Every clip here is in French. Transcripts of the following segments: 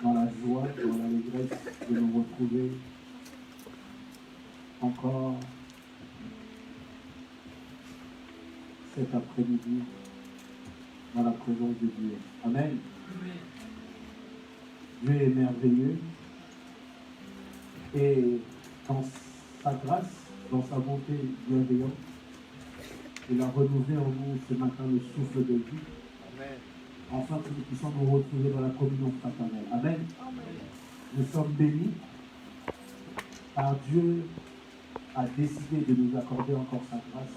dans la joie, dans l'allégresse de nous retrouver encore cet après-midi dans la présence de Dieu. Amen. Dieu est merveilleux et dans sa grâce, dans sa bonté bienveillante, il a renouvelé en nous ce matin le souffle de vie. Amen. Afin que nous puissions nous retrouver dans la communion fraternelle. Amen. Amen. Nous sommes bénis car Dieu a décidé de nous accorder encore sa grâce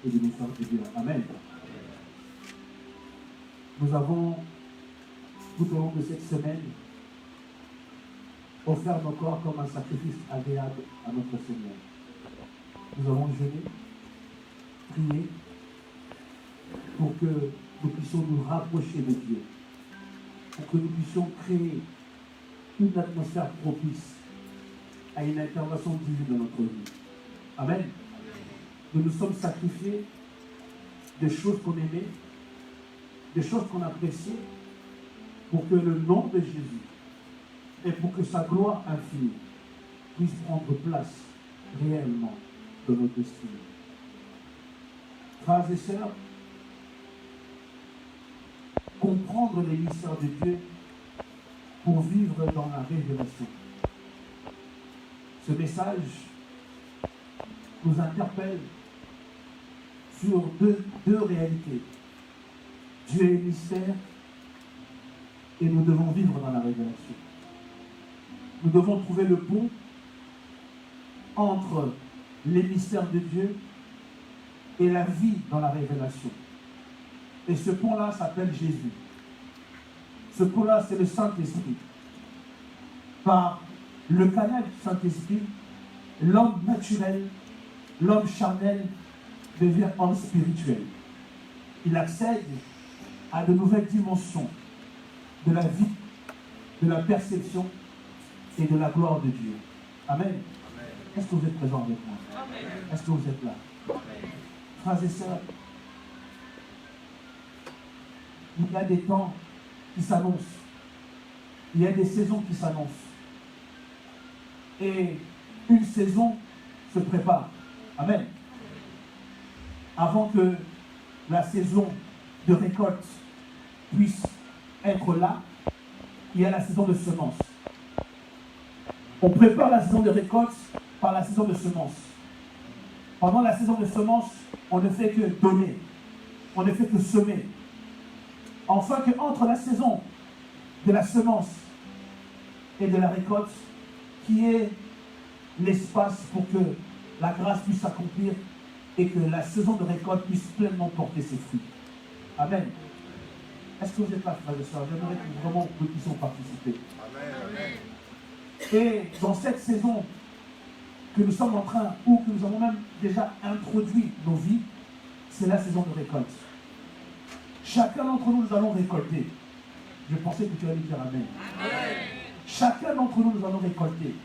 et de nous faire du bien. Amen. Nous avons, tout au long de cette semaine, offert nos corps comme un sacrifice agréable à notre Seigneur. Nous avons jeûné, prié, pour que nous puissions nous rapprocher de Dieu, pour que nous puissions créer une atmosphère propice à une intervention divine dans notre vie. Amen. Nous nous sommes sacrifiés des choses qu'on aimait, des choses qu'on appréciait, pour que le nom de Jésus et pour que sa gloire infinie puisse prendre place réellement dans notre destinée. Frères et sœurs, comprendre les mystères de Dieu pour vivre dans la révélation. Ce message nous interpelle sur deux réalités. Dieu est mystère et nous devons vivre dans la révélation. Nous devons trouver le pont entre les mystères de Dieu et la vie dans la révélation. Et ce pont-là s'appelle Jésus. Ce pont-là, c'est le Saint-Esprit. Par le canal du Saint-Esprit, l'homme naturel, l'homme charnel devient homme spirituel. Il accède à de nouvelles dimensions de la vie, de la perception et de la gloire de Dieu. Amen. Amen. Est-ce que vous êtes présents avec moi? Amen. Est-ce que vous êtes là? Amen. Frères et sœurs, il y a des temps qui s'annoncent. Il y a des saisons qui s'annoncent. Et une saison se prépare. Amen. Avant que la saison de récolte puisse être là, il y a la saison de semence. On prépare la saison de récolte par la saison de semence. Pendant la saison de semence, on ne fait que donner. On ne fait que semer. Enfin qu'entre la saison de la semence et de la récolte, qui est l'espace pour que la grâce puisse s'accomplir et que la saison de récolte puisse pleinement porter ses fruits. Amen. Est-ce que vous êtes là, frères et sœurs? J'aimerais que vraiment nous puissions participer. Amen. Et dans cette saison que nous sommes en train, ou que nous avons même déjà introduit nos vies, c'est la saison de récolte. Chacun d'entre nous, nous allons récolter. Je pensais que tu allais dire Amen. Amen. Chacun d'entre nous, nous allons récolter.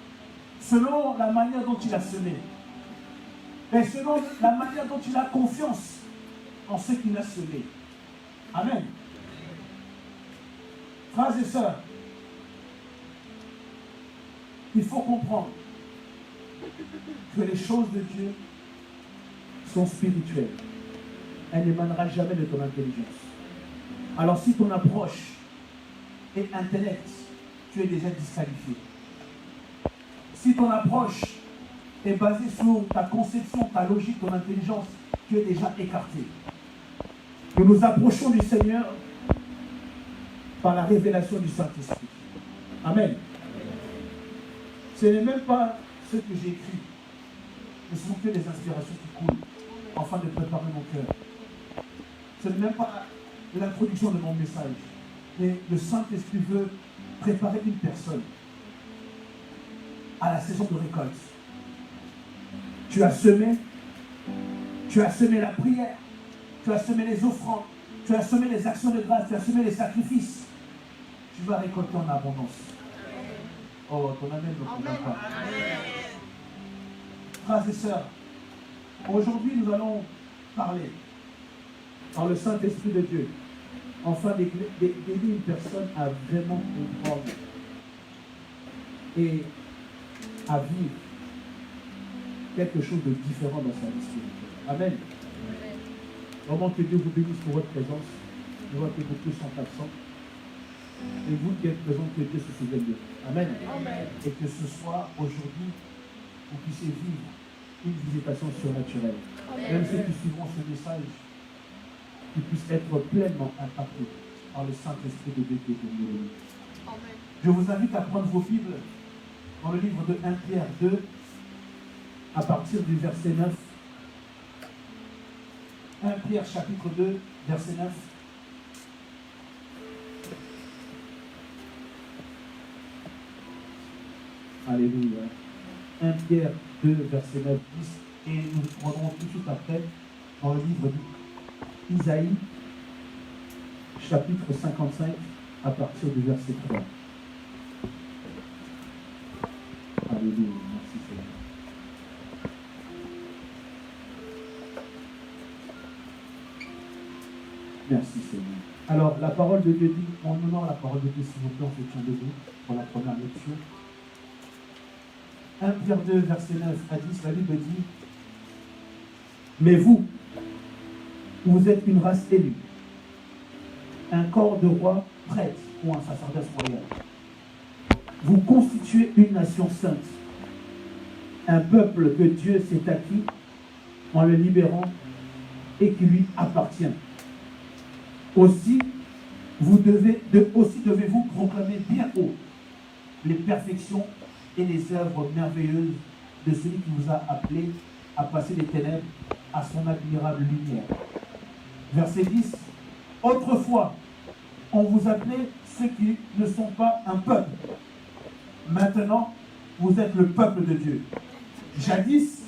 Selon la manière dont il a semé. Et selon la manière dont il a confiance en ce qu'il a semé. Amen. Frères et sœurs, il faut comprendre que les choses de Dieu sont spirituelles. Elle n'émanera jamais de ton intelligence. Alors si ton approche est intellect, tu es déjà disqualifié. Si ton approche est basée sur ta conception, ta logique, ton intelligence, tu es déjà écarté. Nous nous approchons du Seigneur par la révélation du Saint-Esprit. Amen. Ce n'est même pas ce que j'ai écrit, mais ce sont que des inspirations qui coulent afin de préparer mon cœur. Ce n'est même pas l'introduction de mon message, mais le Saint-Esprit veut préparer une personne à la saison de récolte. Tu as semé la prière, tu as semé les offrandes, tu as semé les actions de grâce, tu as semé les sacrifices. Tu vas récolter en abondance. Oh, ton amen ne comprend pas. Frères et sœurs, aujourd'hui nous allons parler par le Saint-Esprit de Dieu enfin d'aider une personne à vraiment comprendre et à vivre quelque chose de différent dans sa vie spirituelle. Amen. Vraiment que Dieu vous bénisse pour votre présence. Je vois que beaucoup sont absents. Et vous qui êtes présents, que Dieu se souvienne de vous. Amen. Amen. Et que ce soir, aujourd'hui, vous puissiez vivre une visitation surnaturelle. Amen. Même ceux qui suivront ce message, qui puissent être pleinement impactés par le Saint-Esprit de Dieu qui est au milieu de nous. Amen. Je vous invite à prendre vos Bibles dans le livre de 1 Pierre 2, à partir du verset 9. 1 Pierre chapitre 2, verset 9. Alléluia. 1 Pierre 2, verset 9, 10. Et nous prendrons tout de suite après dans le livre d'Isaïe, chapitre 55, à partir du verset 3. Alléluia. Merci Seigneur. Merci Seigneur. Alors, la parole de Dieu dit, on honore la parole de Dieu, s'il vous plaît, en se tient debout pour la première lecture. 1 Pierre 2, verset 9 à 10, la Bible dit, mais vous êtes une race élue, un corps de roi prêtre ou un sacerdoce royal. Vous constituez une nation sainte, un peuple que Dieu s'est acquis en le libérant et qui lui appartient. Aussi, devez-vous proclamer bien haut les perfections et les œuvres merveilleuses de celui qui vous a appelé à passer des ténèbres à son admirable lumière. Verset 10. Autrefois, on vous appelait ceux qui ne sont pas un peuple. Maintenant, vous êtes le peuple de Dieu. Jadis,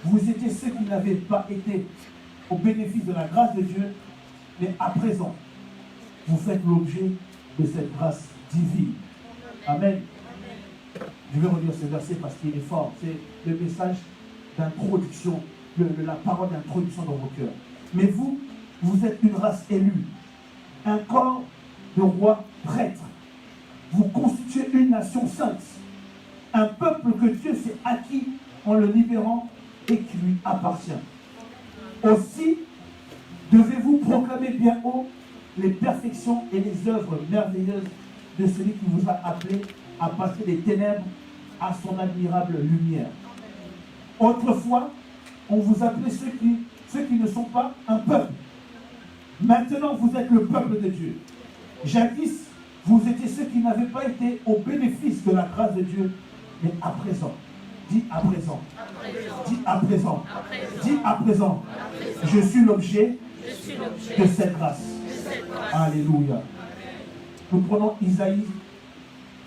vous étiez ceux qui n'avaient pas été au bénéfice de la grâce de Dieu, mais à présent, vous faites l'objet de cette grâce divine. Amen. Je vais relire ce verset parce qu'il est fort. C'est le message d'introduction, la parole d'introduction dans vos cœurs. Mais vous êtes une race élue, un corps de rois prêtres. Vous constituez une nation sainte, un peuple que Dieu s'est acquis en le libérant et qui lui appartient. Aussi, devez-vous proclamer bien haut les perfections et les œuvres merveilleuses de celui qui vous a appelé à passer des ténèbres à son admirable lumière. Autrefois, on vous appelait ceux qui ne sont pas un peuple. Maintenant, vous êtes le peuple de Dieu. Jadis, vous étiez ceux qui n'avaient pas été au bénéfice de la grâce de Dieu, mais à présent. Dis à présent. Dis à présent. Dis à présent. Je suis l'objet de cette grâce. Alléluia. Nous prenons Isaïe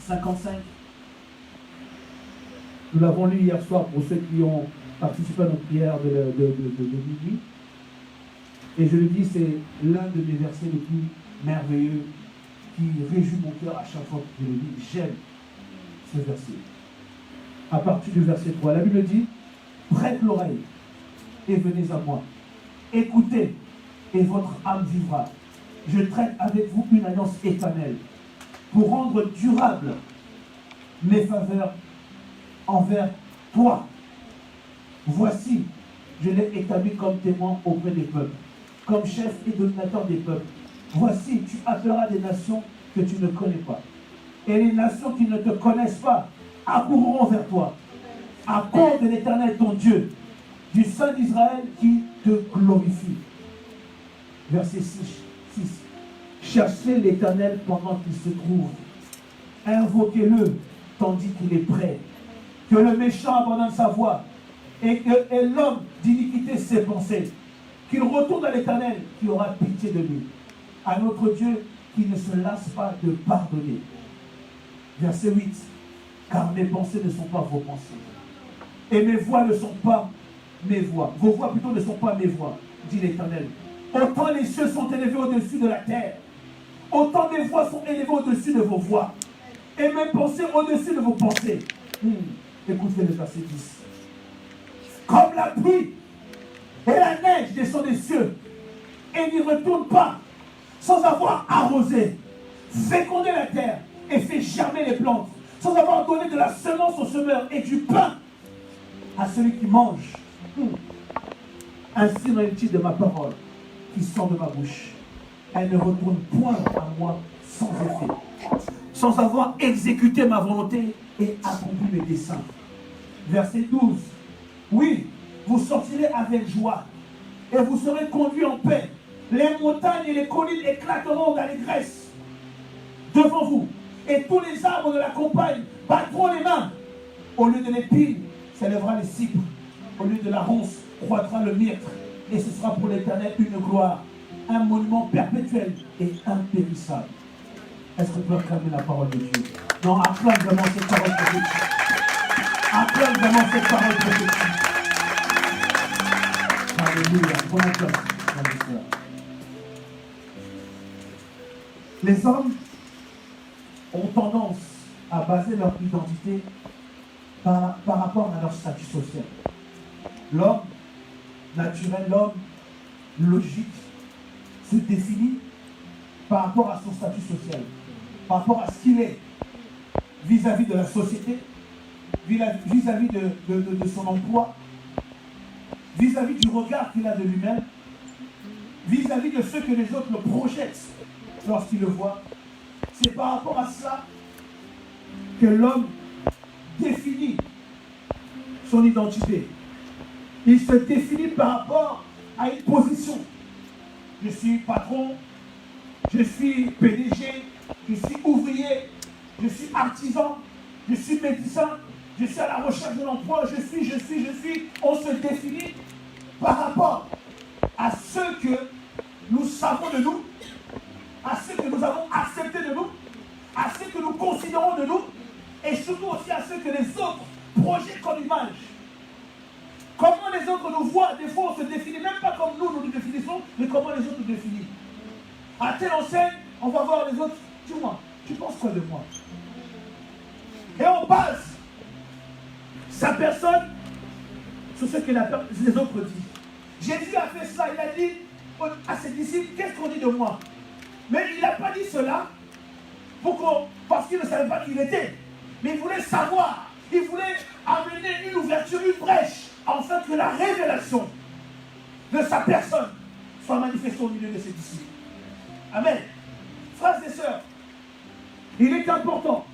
55. Nous l'avons lu hier soir pour ceux qui ont participé à notre prière de midi. Et je le dis, c'est l'un de mes versets les plus merveilleux qui réjouit mon cœur à chaque fois que je le lis. J'aime ce verset. À partir du verset 3, la Bible dit, prête l'oreille et venez à moi. Écoutez et votre âme vivra. Je traite avec vous une alliance éternelle pour rendre durable mes faveurs envers toi. Voici, je l'ai établi comme témoin auprès des peuples, comme chef et dominateur des peuples. Voici, tu appelleras des nations que tu ne connais pas. Et les nations qui ne te connaissent pas accourront vers toi, à cause de l'Éternel ton Dieu, du Saint d'Israël qui te glorifie. Verset 6. Cherchez l'Éternel pendant qu'il se trouve. Invoquez-le tandis qu'il est prêt. Que le méchant abandonne sa voie et l'homme d'iniquité ses pensées. Qu'il retourne à l'Éternel qui aura pitié de lui. À notre Dieu qui ne se lasse pas de pardonner. Verset 8. Car mes pensées ne sont pas vos pensées. Et mes voix ne sont pas mes voix. Vos voix plutôt ne sont pas mes voix, dit l'Éternel. Autant les cieux sont élevés au-dessus de la terre, autant mes voix sont élevées au-dessus de vos voix. Et mes pensées au-dessus de vos pensées. Écoutez le verset 10. Comme la pluie et la neige descend des cieux et n'y retourne pas sans avoir arrosé, fécondé la terre et fait germer les plantes, sans avoir donné de la semence au semeur et du pain à celui qui mange. Ainsi en est-il de ma parole qui sort de ma bouche. Elle ne retourne point à moi sans effet, sans avoir exécuté ma volonté et accompli mes desseins. Verset 12. Oui, vous sortirez avec joie et vous serez conduits en paix. Les montagnes et les collines éclateront d'allégresse devant vous. Et tous les arbres de la campagne battront les mains. Au lieu de l'épine, s'élèvera les cypres. Au lieu de la ronce, croîtra le myrte. Et ce sera pour l'Éternel une gloire, un monument perpétuel et impérissable. Est-ce qu'on peut acclamer la parole de Dieu? Non, acclame vraiment cette parole prophétique. Acclame vraiment cette parole prophétique. Alléluia. Bon acclame, frères et sœurs. Les hommes ont tendance à baser leur identité par rapport à leur statut social. L'homme naturel, l'homme logique se définit par rapport à son statut social, par rapport à ce qu'il est vis-à-vis de la société, vis-à-vis de son emploi, vis-à-vis du regard qu'il a de lui-même, vis-à-vis de ce que les autres le projettent lorsqu'ils le voient. C'est par rapport à cela que l'homme définit son identité. Il se définit par rapport à une position. Je suis patron, je suis PDG, je suis ouvrier, je suis artisan, je suis médecin, je suis à la recherche de l'emploi, je suis. On se définit par rapport à ce que nous savons de nous, à ce que nous avons accepté de nous, à ce que nous considérons de nous, et surtout aussi à ce que les autres projettent comme image. Comment les autres nous voient, des fois on se définit, même pas comme nous nous définissons, mais comment les autres nous définissent. À telle enseigne, on va voir les autres, dis-moi, tu penses quoi de moi? Et on base sa personne sur ce que les autres disent. Jésus a fait ça, il a dit à ses disciples, qu'est-ce qu'on dit de moi? Mais il n'a pas dit cela parce qu'il ne savait pas qui il était. Mais il voulait savoir, il voulait amener une ouverture, une brèche, afin que la révélation de sa personne soit manifestée au milieu de ses disciples. Amen. Frères et sœurs, il est important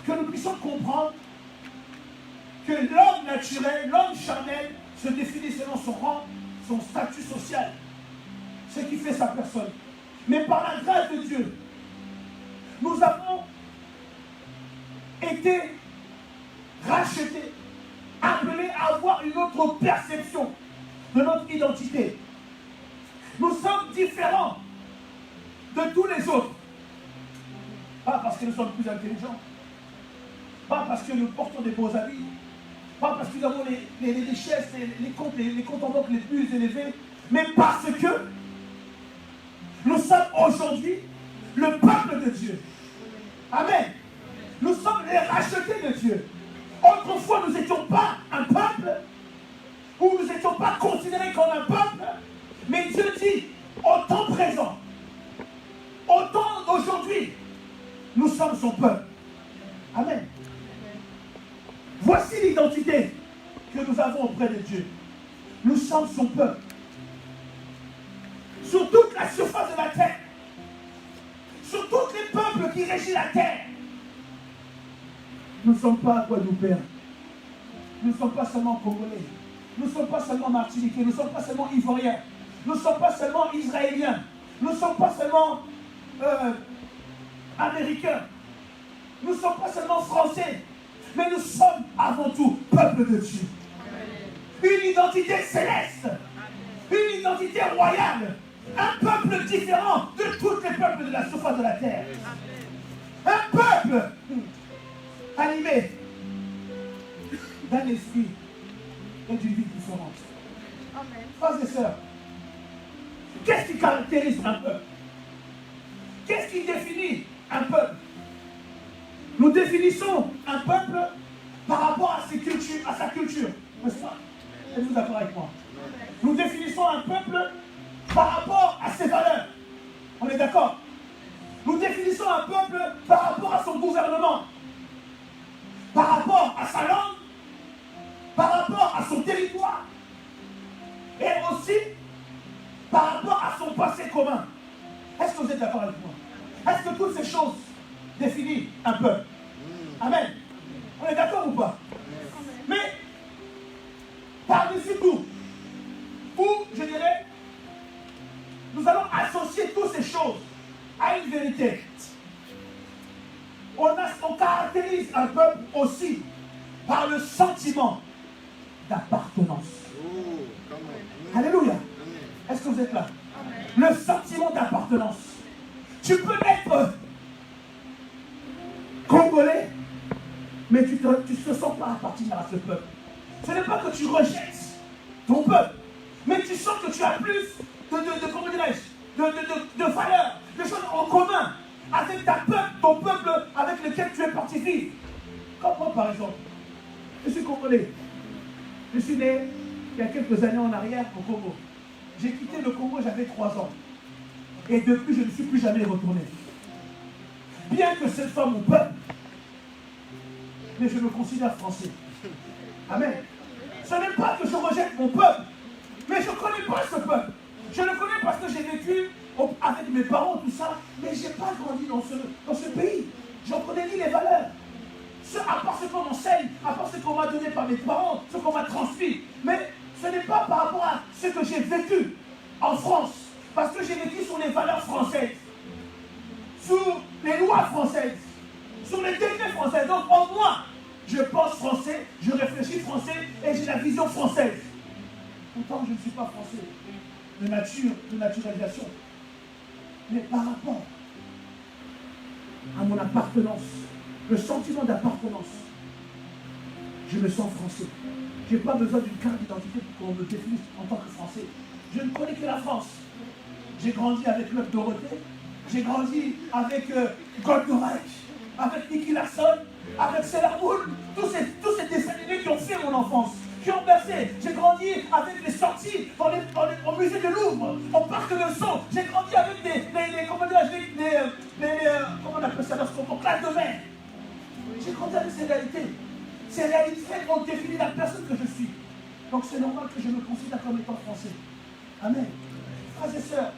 que nous puissions comprendre que l'homme naturel, l'homme charnel, se définit selon son rang, son statut social, ce qui fait sa personne. Mais par la grâce de Dieu, nous avons été rachetés, appelés à avoir une autre perception de notre identité. Nous sommes différents de tous les autres. Pas parce que nous sommes plus intelligents, pas parce que nous portons des beaux habits, pas parce que nous avons les richesses, les comptes en banque les plus élevés, mais parce que nous sommes aujourd'hui le peuple de Dieu. Amen. Nous sommes les rachetés de Dieu. Autrefois, nous n'étions pas un peuple, ou nous n'étions pas considérés comme un peuple, mais Dieu dit, au temps présent, au temps d'aujourd'hui, nous sommes son peuple. Amen. Voici l'identité que nous avons auprès de Dieu. Nous sommes son peuple. Sur toute la surface de la terre, sur tous les peuples qui régissent la terre, nous ne sommes pas Guadeloupéens. Nous ne sommes pas seulement Congolais. Nous ne sommes pas seulement Martiniquais. Nous ne sommes pas seulement Ivoiriens. Nous ne sommes pas seulement Israéliens. Nous ne sommes pas seulement Américains. Nous ne sommes pas seulement Français. Mais nous sommes avant tout peuple de Dieu. Une identité céleste. Une identité royale. Un peuple différent de tous les peuples de la surface de la terre. Un peuple animé d'un esprit et d'une vie différente. Frères et sœurs, qu'est-ce qui caractérise un peuple? Qu'est-ce qui définit un peuple? Nous définissons un peuple par rapport à sa culture. N'est-ce pas? Êtes-vous d'accord avec moi? Nous définissons un peuple par rapport à ses valeurs. On est d'accord? Nous définissons un peuple par rapport à son gouvernement, par rapport à sa langue, par rapport à son territoire, et aussi par rapport à son passé commun. Est-ce que vous êtes d'accord avec moi? Est-ce que toutes ces choses définissent un peuple? Amen. On est d'accord ou pas? Mais par-dessus tout, ou je dirais, nous allons associer toutes ces choses à une vérité. On caractérise un peuple aussi par le sentiment d'appartenance. Alléluia. Est-ce que vous êtes là? Le sentiment d'appartenance. Tu peux être congolais, mais tu ne te sens pas appartenir à ce peuple. Ce n'est pas que tu rejettes ton peuple, mais tu sens que tu as plus de valeurs, de choses en commun avec ton peuple avec lequel tu es parti vivre. Comme moi, par exemple, je suis congolais. Je suis né il y a quelques années en arrière au Congo. J'ai quitté le Congo, j'avais 3 ans. Et depuis, je ne suis plus jamais retourné. Bien que ce soit mon peuple, mais je me considère français. Amen. Ce n'est pas que je rejette mon peuple, mais je ne connais pas ce peuple. Je le connais parce que j'ai vécu avec mes parents, tout ça, mais je n'ai pas grandi dans ce pays. Je ne connais ni les valeurs. À part ce qu'on m'enseigne, à part ce qu'on m'a donné par mes parents, ce qu'on m'a transmis. Mais ce n'est pas par rapport à ce que j'ai vécu en France. Parce que j'ai vécu sur les valeurs françaises, sur les lois françaises, sur les décrets français. Donc en moi, je pense français, je réfléchis français et j'ai la vision française. Pourtant, je ne suis pas français de naturalisation. Mais par rapport à mon appartenance, le sentiment d'appartenance, je me sens français. Je n'ai pas besoin d'une carte d'identité pour qu'on me définisse en tant que français. Je ne connais que la France. J'ai grandi avec Club Dorothée, j'ai grandi avec Goldorak, avec Nicky Larson, avec Sailor Moon, tous ces dessins animés qui ont fait mon enfance, qui ont bercé. J'ai grandi avec les sorties au musée de Louvre, au parc de Sceaux. J'ai grandi avec comment on appelle ça, lorsqu'on classe de mer. J'ai grandi avec ces réalités. Ces réalités ont défini la personne que je suis. Donc c'est normal que je me considère comme étant français. Amen. Frères et sœurs,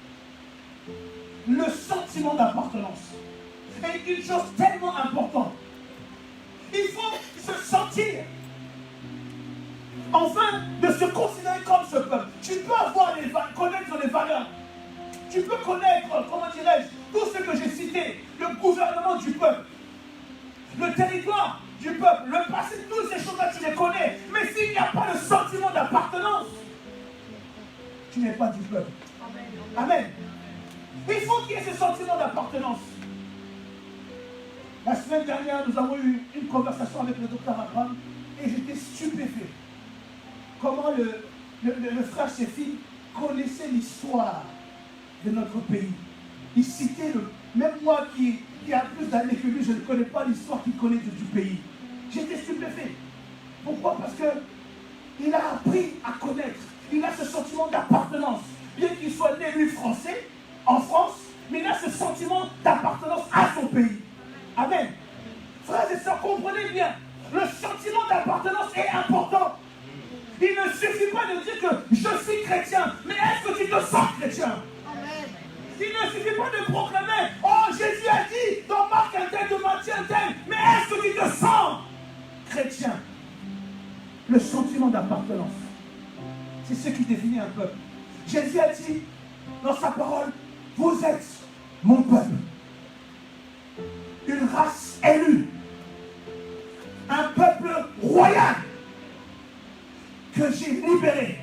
le sentiment d'appartenance est une chose tellement importante. Il faut se sentir, enfin, de se considérer comme ce peuple. Tu peux connaître les valeurs. Tu peux connaître, comment dirais-je, tout ce que j'ai cité, le gouvernement du peuple, le territoire du peuple, le passé, toutes ces choses-là, tu les connais. Mais s'il n'y a pas le sentiment d'appartenance, tu n'es pas du peuple. Amen. Il faut qu'il y ait ce sentiment d'appartenance. La semaine dernière, nous avons eu une conversation avec le docteur Abraham et j'étais stupéfait. Comment le frère Sheffield connaissait l'histoire de notre pays. Il citait même moi qui a plus d'années que lui, je ne connais pas l'histoire qu'il connaît du pays. J'étais stupéfait. Pourquoi? Parce qu'il a appris à connaître. Il a ce sentiment d'appartenance. Bien qu'il soit né, lui, français, en France, mais il a ce sentiment d'appartenance à son pays. Amen. Frères et sœurs, comprenez bien, le sentiment d'appartenance est important. Il ne suffit pas de dire que je suis chrétien, mais est-ce que tu te sens chrétien? Amen. Il ne suffit pas de proclamer, oh Jésus a dit dans Marc un tel, de Matthieu un tel, mais est-ce que tu te sens chrétien? Le sentiment d'appartenance, c'est ce qui définit un peuple. Jésus a dit dans sa parole, vous êtes mon peuple, une race élue, un peuple royal que j'ai libéré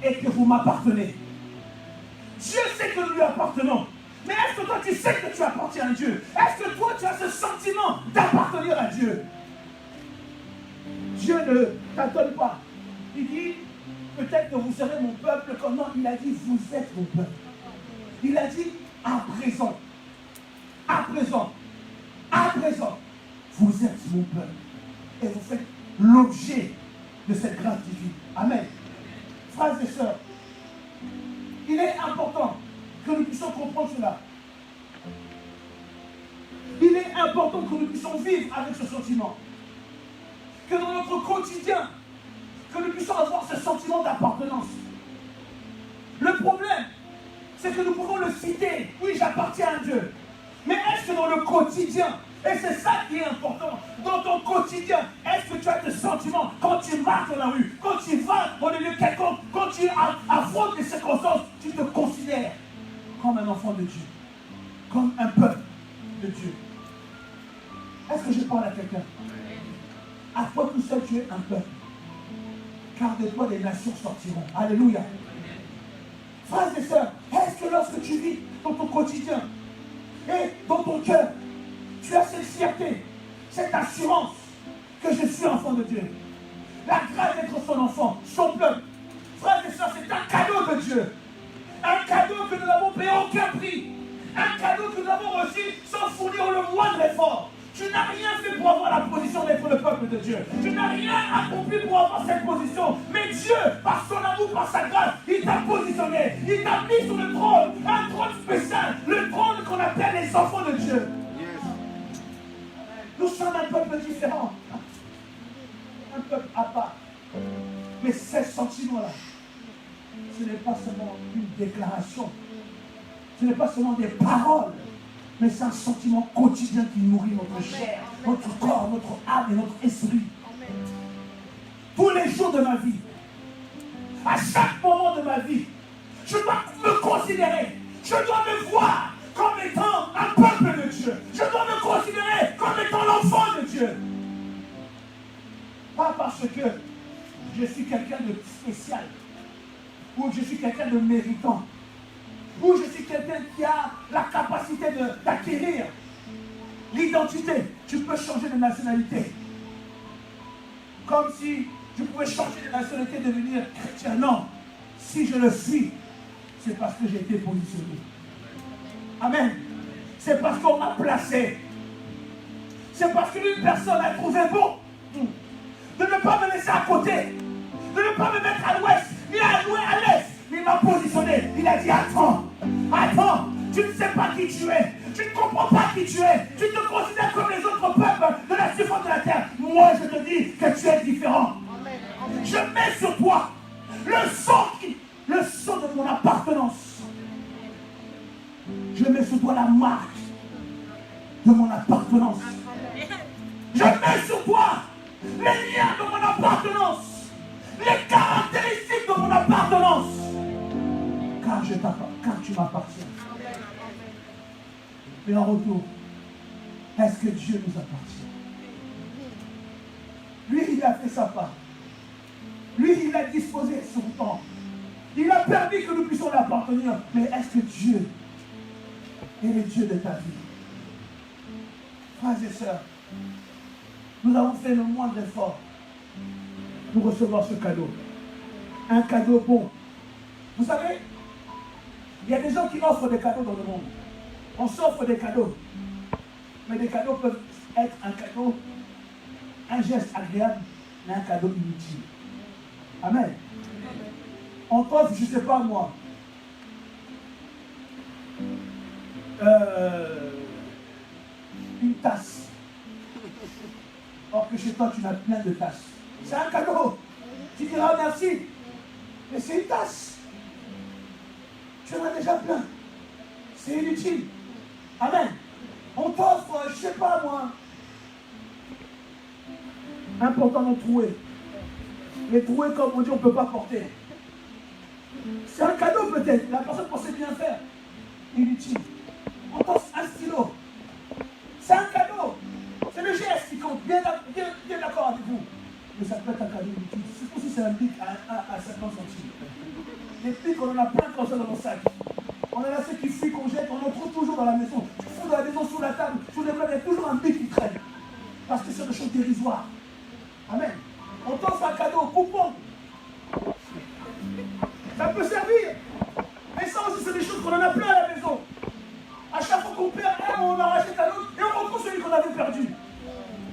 et que vous m'appartenez. Dieu sait que nous lui appartenons. Mais est-ce que toi tu sais que tu appartiens à Dieu? Est-ce que toi tu as ce sentiment d'appartenir à Dieu? Dieu ne t'attend pas. Il dit, peut-être que vous serez mon peuple. Comment? Il a dit, vous êtes mon peuple. Il a dit, à présent, vous êtes mon peuple. Et vous faites l'objet de cette grâce divine. Amen. Frères et sœurs, il est important que nous puissions comprendre cela. important que nous puissions vivre avec ce sentiment. Que dans notre quotidien, que nous puissions avoir ce sentiment d'appartenance. Le problème, c'est que nous pouvons le citer. Oui, j'appartiens à Dieu. Mais est-ce que dans le quotidien, et c'est ça qui est important, dans ton quotidien, est-ce que tu as ce sentiment quand tu marches dans la rue, quand tu vas dans le lieu quelconque, quand tu affrontes les circonstances, tu te considères comme un enfant de Dieu, comme un peuple de Dieu. Est-ce que je parle à quelqu'un? À toi tout seul, tu es un peuple. Car de toi, les nations sortiront. Alléluia. Frères et sœurs, est-ce que lorsque tu vis dans ton quotidien et dans ton cœur, tu as cette fierté, cette assurance que je suis enfant de Dieu? La grâce d'être son enfant, son peuple. Frères et sœurs, c'est un cadeau de Dieu. Un cadeau que nous n'avons payé aucun prix. Un cadeau que nous avons reçu sans fournir le moindre effort. Tu n'as rien fait pour avoir la position d'être le peuple de Dieu. Tu n'as rien accompli pour avoir cette position. Mais Dieu, par son amour, par sa grâce, il t'a positionné. Il t'a mis sur le trône. Un trône spécial. Le trône qu'on appelle les enfants de Dieu. Nous sommes un peuple différent. Un peuple à part. Mais ces sentiments-là, ce n'est pas seulement une déclaration. Ce n'est pas seulement des paroles. Mais c'est un sentiment quotidien qui nourrit notre chair, notre corps, notre âme et notre esprit. Tous les jours de ma vie, à chaque moment de ma vie, je dois me considérer, je dois me voir comme étant un peuple de Dieu. Je dois me considérer comme étant l'enfant de Dieu. Pas parce que je suis quelqu'un de spécial, ou que je suis quelqu'un de méritant, ou je suis quelqu'un qui a la capacité d'acquérir l'identité. Tu peux changer de nationalité. Comme si je pouvais changer de nationalité et devenir chrétien. Non. Si je le suis, c'est parce que j'ai été positionné. Amen. C'est parce qu'on m'a placé. C'est parce qu'une personne a trouvé bon de ne pas me laisser à côté, de ne pas me mettre à l'ouest, ni à l'est. Il m'a positionné. Il a dit, attends, tu ne sais pas qui tu es. Tu ne comprends pas qui tu es. Tu te considères comme les autres peuples de la surface de la terre. Moi, je te dis que tu es différent. Je mets sur toi le sang de mon appartenance. Je mets sur toi la marque de mon appartenance. Je mets sur toi les liens de mon appartenance. Les caractéristiques de mon appartenance. Car tu m'appartiens. Mais en retour, est-ce que Dieu nous appartient? Lui, il a fait sa part. Lui, il a disposé son temps. Il a permis que nous puissions l'appartenir. Mais est-ce que Dieu est le Dieu de ta vie? Frères et sœurs, nous avons fait le moindre effort pour recevoir ce cadeau. Un cadeau bon. Vous savez, il y a des gens qui offrent des cadeaux dans le monde. On s'offre des cadeaux. Mais des cadeaux peuvent être un cadeau, un geste agréable, mais un cadeau inutile. Amen. On t'offre, je ne sais pas moi, une tasse. Or que chez toi, tu n'as plein de tasses. C'est un cadeau. Tu diras merci. Mais c'est une tasse. Tu en as déjà plein. C'est inutile. Amen. On t'offre, je ne sais pas moi, un pantalon troué. Les troués, comme on dit, on ne peut pas porter. C'est un cadeau peut-être. La personne pensait bien faire. Inutile. On t'offre un stylo. C'est un cadeau. C'est le geste qui compte. Bien d'accord avec vous. Mais ça peut être un cadeau inutile. C'est comme si c'est un bic à 50 centimes. Les pics, on en a plein comme ça dans nos sacs. On a là ceux qui fuient, qu'on jette, on en trouve toujours dans la maison. Tu fous dans la maison, sous la table, sous les meubles, il y a toujours un bic qui traîne. Parce que c'est des choses dérisoires. Amen. On t'offre un cadeau, coupon. Ça peut servir. Mais ça aussi, c'est des choses qu'on en a plein à la maison. À chaque fois qu'on perd un, on en rachète un autre et on retrouve celui qu'on avait perdu.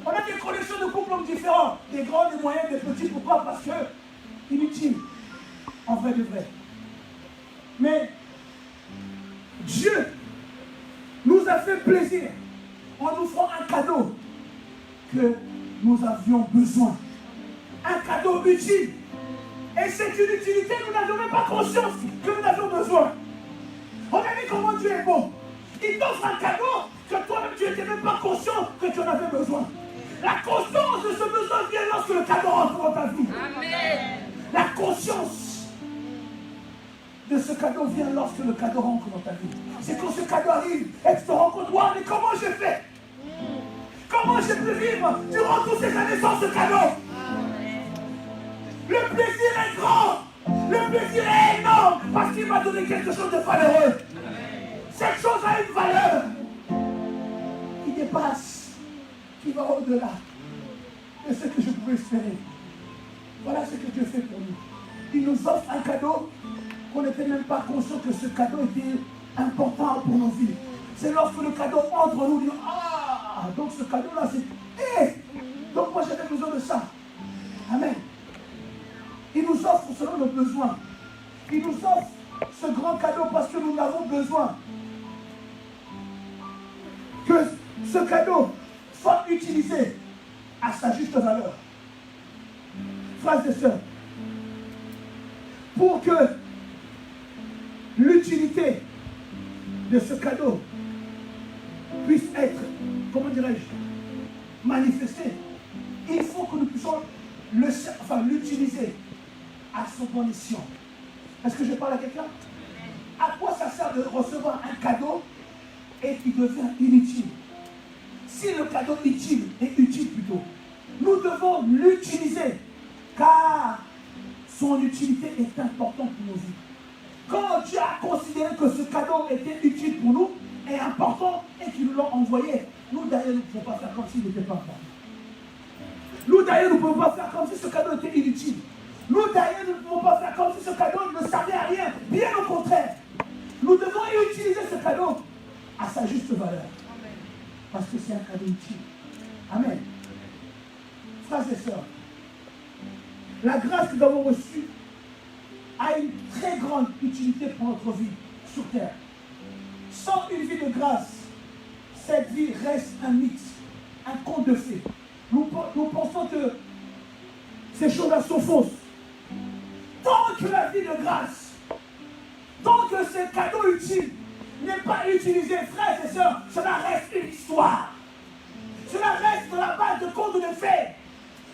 On a des collections de coupons différents. Des grands, des moyens, des petits. Pourquoi? Parce que inutile. En vrai de vrai. Mais Dieu nous a fait plaisir en offrant un cadeau que nous avions besoin. Un cadeau utile. Et c'est une utilité, nous n'avions même pas conscience que nous avions besoin. Regardez comment Dieu est bon. Il t'offre un cadeau que toi-même tu n'étais même pas conscient que tu en avais besoin. La conscience de ce besoin vient lorsque le cadeau rentre dans ta vie. Amen. La conscience de ce cadeau vient lorsque le cadeau rentre dans ta vie. C'est quand ce cadeau arrive et tu te rends compte, wow, mais comment j'ai fait? Comment j'ai pu vivre durant toutes ces années sans ce cadeau? Le plaisir est grand. Le plaisir est énorme parce qu'il m'a donné quelque chose de valeureux. Cette chose a une valeur qui dépasse, qui va au-delà de ce que je pouvais espérer. Voilà ce que Dieu fait pour nous. Il nous offre un cadeau qu'on n'était même pas conscient que ce cadeau était important pour nos vies. C'est lorsque le cadeau entre nous, dit, ah, donc ce cadeau-là, c'est... donc moi j'avais besoin de ça. Amen. Il nous offre selon nos besoins. Il nous offre ce grand cadeau parce que nous avons besoin que ce cadeau soit utilisé à sa juste valeur. Frères et sœurs, pour que l'utilité de ce cadeau puisse être, comment dirais-je, manifestée, il faut que nous puissions l'utiliser à son bon escient. Est-ce que je parle à quelqu'un? À quoi ça sert de recevoir un cadeau et qui devient inutile? Si le cadeau est utile plutôt, nous devons l'utiliser car son utilité est importante pour nos vies. Quand Dieu a considéré que ce cadeau était utile pour nous et important et qu'il nous l'a envoyé, nous d'ailleurs nous ne pouvons pas faire comme s'il n'était pas important. Nous d'ailleurs nous ne pouvons pas faire comme si ce cadeau était inutile. Nous d'ailleurs nous ne pouvons pas faire comme si ce cadeau ne servait à rien. Bien au contraire. Nous devons utiliser ce cadeau à sa juste valeur. Parce que c'est un cadeau utile. Amen. Frères et sœurs, la grâce que nous avons reçue a une très grande utilité pour notre vie sur terre. Sans une vie de grâce, cette vie reste un mythe, un conte de fées. Nous pensons que ces choses-là sont fausses. Tant que la vie de grâce, tant que ce cadeau utile n'est pas utilisé, frères et sœurs, cela reste une histoire. Cela reste dans la base de contes de fées.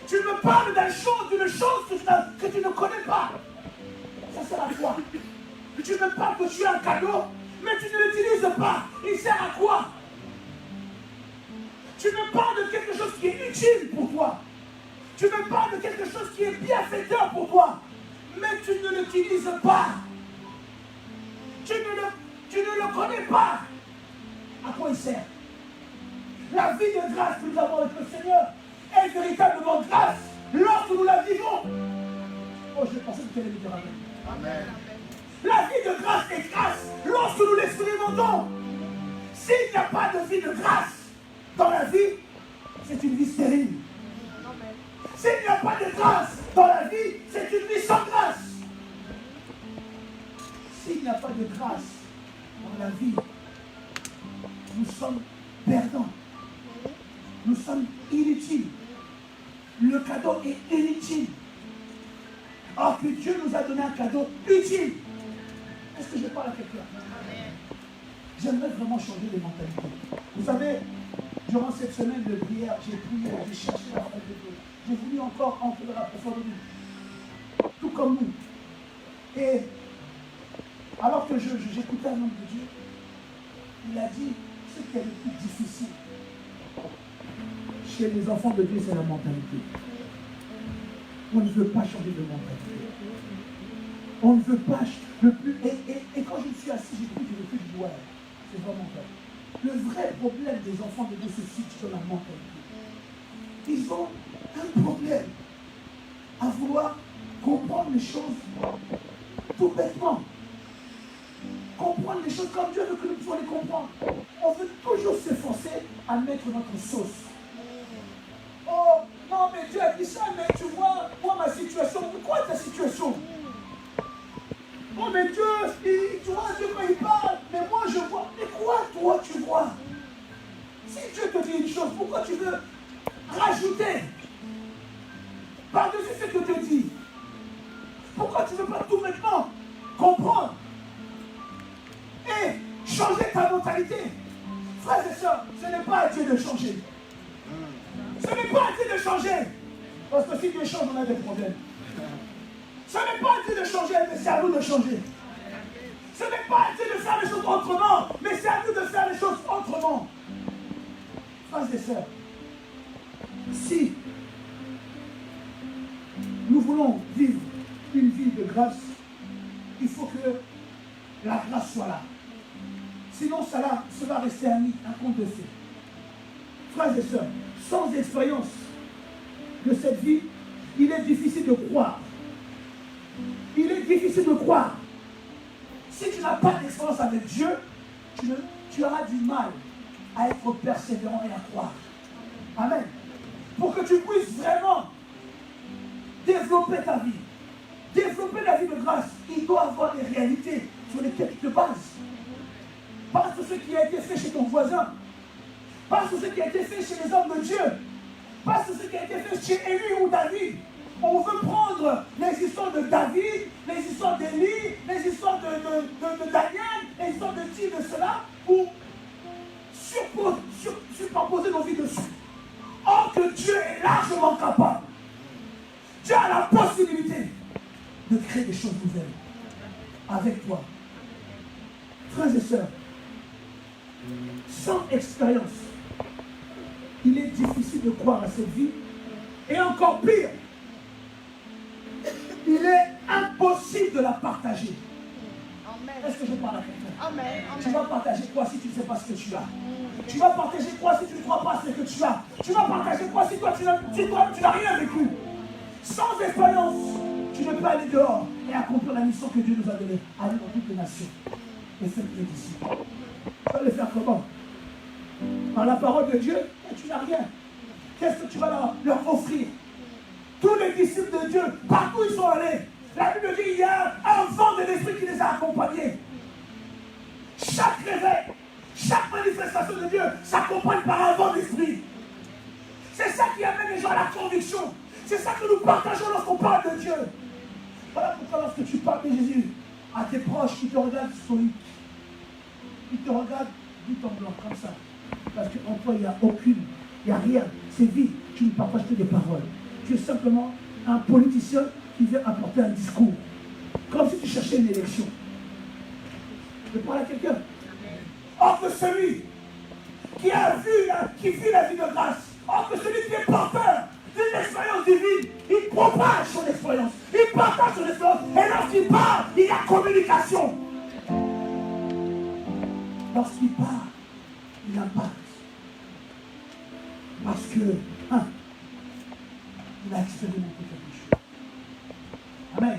Tu me parles d'une chose que tu ne connais pas. Ça sert à quoi? Tu me parles que tu as un cadeau, mais tu ne l'utilises pas. Il sert à quoi? Tu me parles de quelque chose qui est utile pour toi. Tu me parles de quelque chose qui est bienfaiteur pour toi, mais tu ne l'utilises pas. Tu ne le connais pas. À quoi il sert? La vie de grâce que nous avons avec le Seigneur est véritablement grâce lorsque nous la vivons. Oh, je pensais que tu allais me dire amen. Amen. La vie de grâce est grâce lorsque nous l'expérimentons. S'il n'y a pas de vie de grâce dans la vie, c'est une vie stérile. S'il n'y a pas de grâce dans la vie, c'est une vie sans grâce. S'il n'y a pas de grâce dans la vie, nous sommes perdants. Nous sommes inutiles. Le cadeau est inutile. Or que Dieu nous a donné un cadeau utile. Est-ce que je parle à quelqu'un? J'aimerais vraiment changer les mentalités. Vous savez, durant cette semaine de prière, j'ai prié, j'ai cherché la face de Dieu. J'ai voulu encore entrer dans la profondeur de Dieu. Tout comme nous. Et alors que j'écoutais un homme de Dieu, il a dit, ce qui est le plus difficile chez les enfants de Dieu, c'est la mentalité. On ne veut pas changer de mentalité. On ne veut pas le plus. Et quand je me suis assis, j'ai pris du recul, je dis, ouais, c'est vraiment vrai. Le vrai problème des enfants de Dieu se situe sur la mentalité. Ils ont un problème à vouloir comprendre les choses tout bêtement. Comprendre les choses comme Dieu veut que nous puissions les comprendre. On veut toujours s'efforcer à mettre notre sauce. Oh, non, mais Dieu a dit ça, mais tu vois, moi, ma situation, quoi ta situation? Oh, mais Dieu, tu vois, Dieu quand il parle, mais moi je vois. Mais quoi, toi, tu vois? Si Dieu te dit une chose, pourquoi tu veux rajouter par-dessus ce que te dit? Pourquoi tu ne veux pas tout maintenant comprendre et changer ta mentalité? Frères et sœurs, ce n'est pas à Dieu de changer. Ce n'est pas à Dieu de changer. Parce que si Dieu change, on a des problèmes. Ce n'est pas à Dieu de changer, mais c'est à nous de changer. Ce n'est pas à Dieu de faire les choses autrement, mais c'est à nous de faire les choses autrement. Frères et sœurs, si nous voulons vivre une vie de grâce, il faut que la grâce soit là. Sinon, cela va rester un conte de fées. Frères et sœurs, sans expérience de cette vie, il est difficile de croire. Il est difficile de croire. Si tu n'as pas d'expérience avec Dieu, tu auras du mal à être persévérant et à croire. Amen. Pour que tu puisses vraiment développer ta vie, développer la vie de grâce, il doit avoir des réalités sur lesquelles tu te bases. Pas sur ce qui a été fait chez ton voisin, pas sur ce qui a été fait chez les hommes de Dieu, pas sur ce qui a été fait chez Élie ou David. On veut prendre les histoires de David, les histoires d'Élie, les histoires de Daniel, les histoires de ci, de cela, pour superposer nos vies dessus. Or que Dieu est largement capable. Dieu a la possibilité de créer des choses nouvelles avec toi. Frères et sœurs, sans expérience, il est difficile de croire à cette vie. Et encore pire, il est impossible de la partager. Est-ce que je parle à quelqu'un? Tu vas partager quoi si tu ne sais pas ce que tu as? Tu vas partager quoi si tu ne crois pas ce que tu as? Tu vas partager quoi si toi tu n'as rien vécu? Sans expérience, tu ne peux aller dehors et accomplir la mission que Dieu nous a donnée. Aller dans toutes les nations et faire des disciples. Tu vas le faire comment? Par la parole de Dieu, et tu n'as rien. Qu'est-ce que tu vas leur offrir? Tous les disciples de Dieu, partout ils sont allés, la Bible dit qu'il y a un vent de l'esprit qui les a accompagnés. Chaque réveil, chaque manifestation de Dieu s'accompagne par un vent d'esprit. C'est ça qui amène les gens à la conviction. C'est ça que nous partageons lorsqu'on parle de Dieu. Voilà pourquoi lorsque tu parles de Jésus à tes proches, ils te regardent stoïques. Ils te regardent but en blanc, comme ça. Parce qu'en toi, il n'y a rien. C'est vide. Tu ne partages que des paroles. Tu es simplement un politicien qui vient apporter un discours. Comme si tu cherchais une élection. Je parle à quelqu'un. Or que celui qui vit la vie de grâce, or que celui qui est porteur d'une expérience divine, il propage son expérience. Il partage son expérience. Et lorsqu'il parle, il y a communication. Lorsqu'il parle, il impacte. Parce que, il a expérimenté quelque chose. Amen.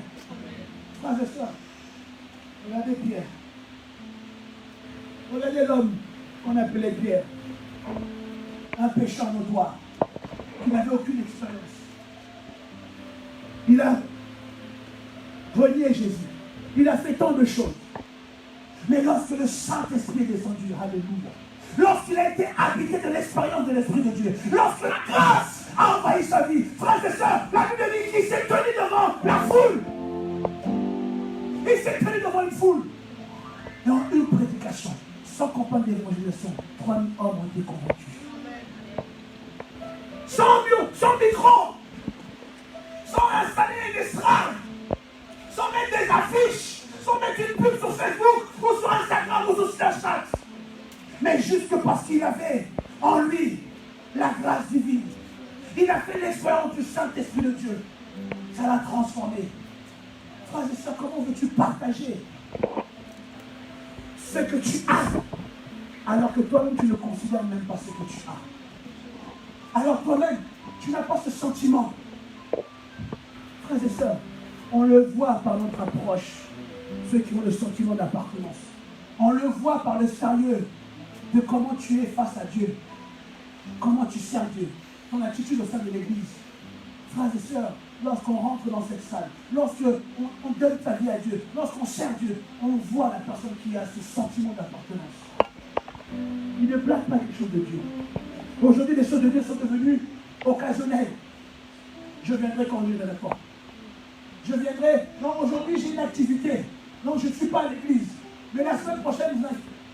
Frères et sœurs, regardez Pierre. Regardez l'homme qu'on appelait Pierre. Un pécheur notoire. Qui n'avait aucune expérience. Il a renié Jésus. Il a fait tant de choses. Mais lorsque le Saint-Esprit est descendu, alléluia, lorsqu'il a été habité de l'expérience de l'Esprit de Dieu, lorsque la grâce a envahi sa vie, frères et sœurs, la Bible dit qu'il s'est tenu devant la foule. Il s'est tenu devant une foule. Et en une prédication, sans campagne d'évangélisation, 3000 hommes ont été convaincus. Sans micro, sans installer une estrade, sans mettre des affiches, sans mettre une pub sur Facebook ou sur Instagram ou sur Snapchat. Mais juste parce qu'il avait en lui la grâce divine. Il a fait l'expérience du Saint-Esprit de Dieu. Ça l'a transformé. Frères et sœurs, comment veux-tu partager ce que tu as alors que toi-même tu ne considères même pas ce que tu as? Alors toi-même, tu n'as pas ce sentiment. Frères et sœurs, on le voit par notre approche, ceux qui ont le sentiment d'appartenance. On le voit par le sérieux de comment tu es face à Dieu. Comment tu sers Dieu. Ton attitude au sein de l'église. Frères et sœurs, lorsqu'on rentre dans cette salle, lorsqu'on donne ta vie à Dieu, lorsqu'on sert Dieu, on voit la personne qui a ce sentiment d'appartenance. Il ne blague pas quelque chose de Dieu. Aujourd'hui, les choses de Dieu sont devenues occasionnelles. Je viendrai quand Dieu viendra pas. Je viendrai. Non, aujourd'hui, j'ai une activité. Non, je ne suis pas à l'église. Mais la semaine prochaine,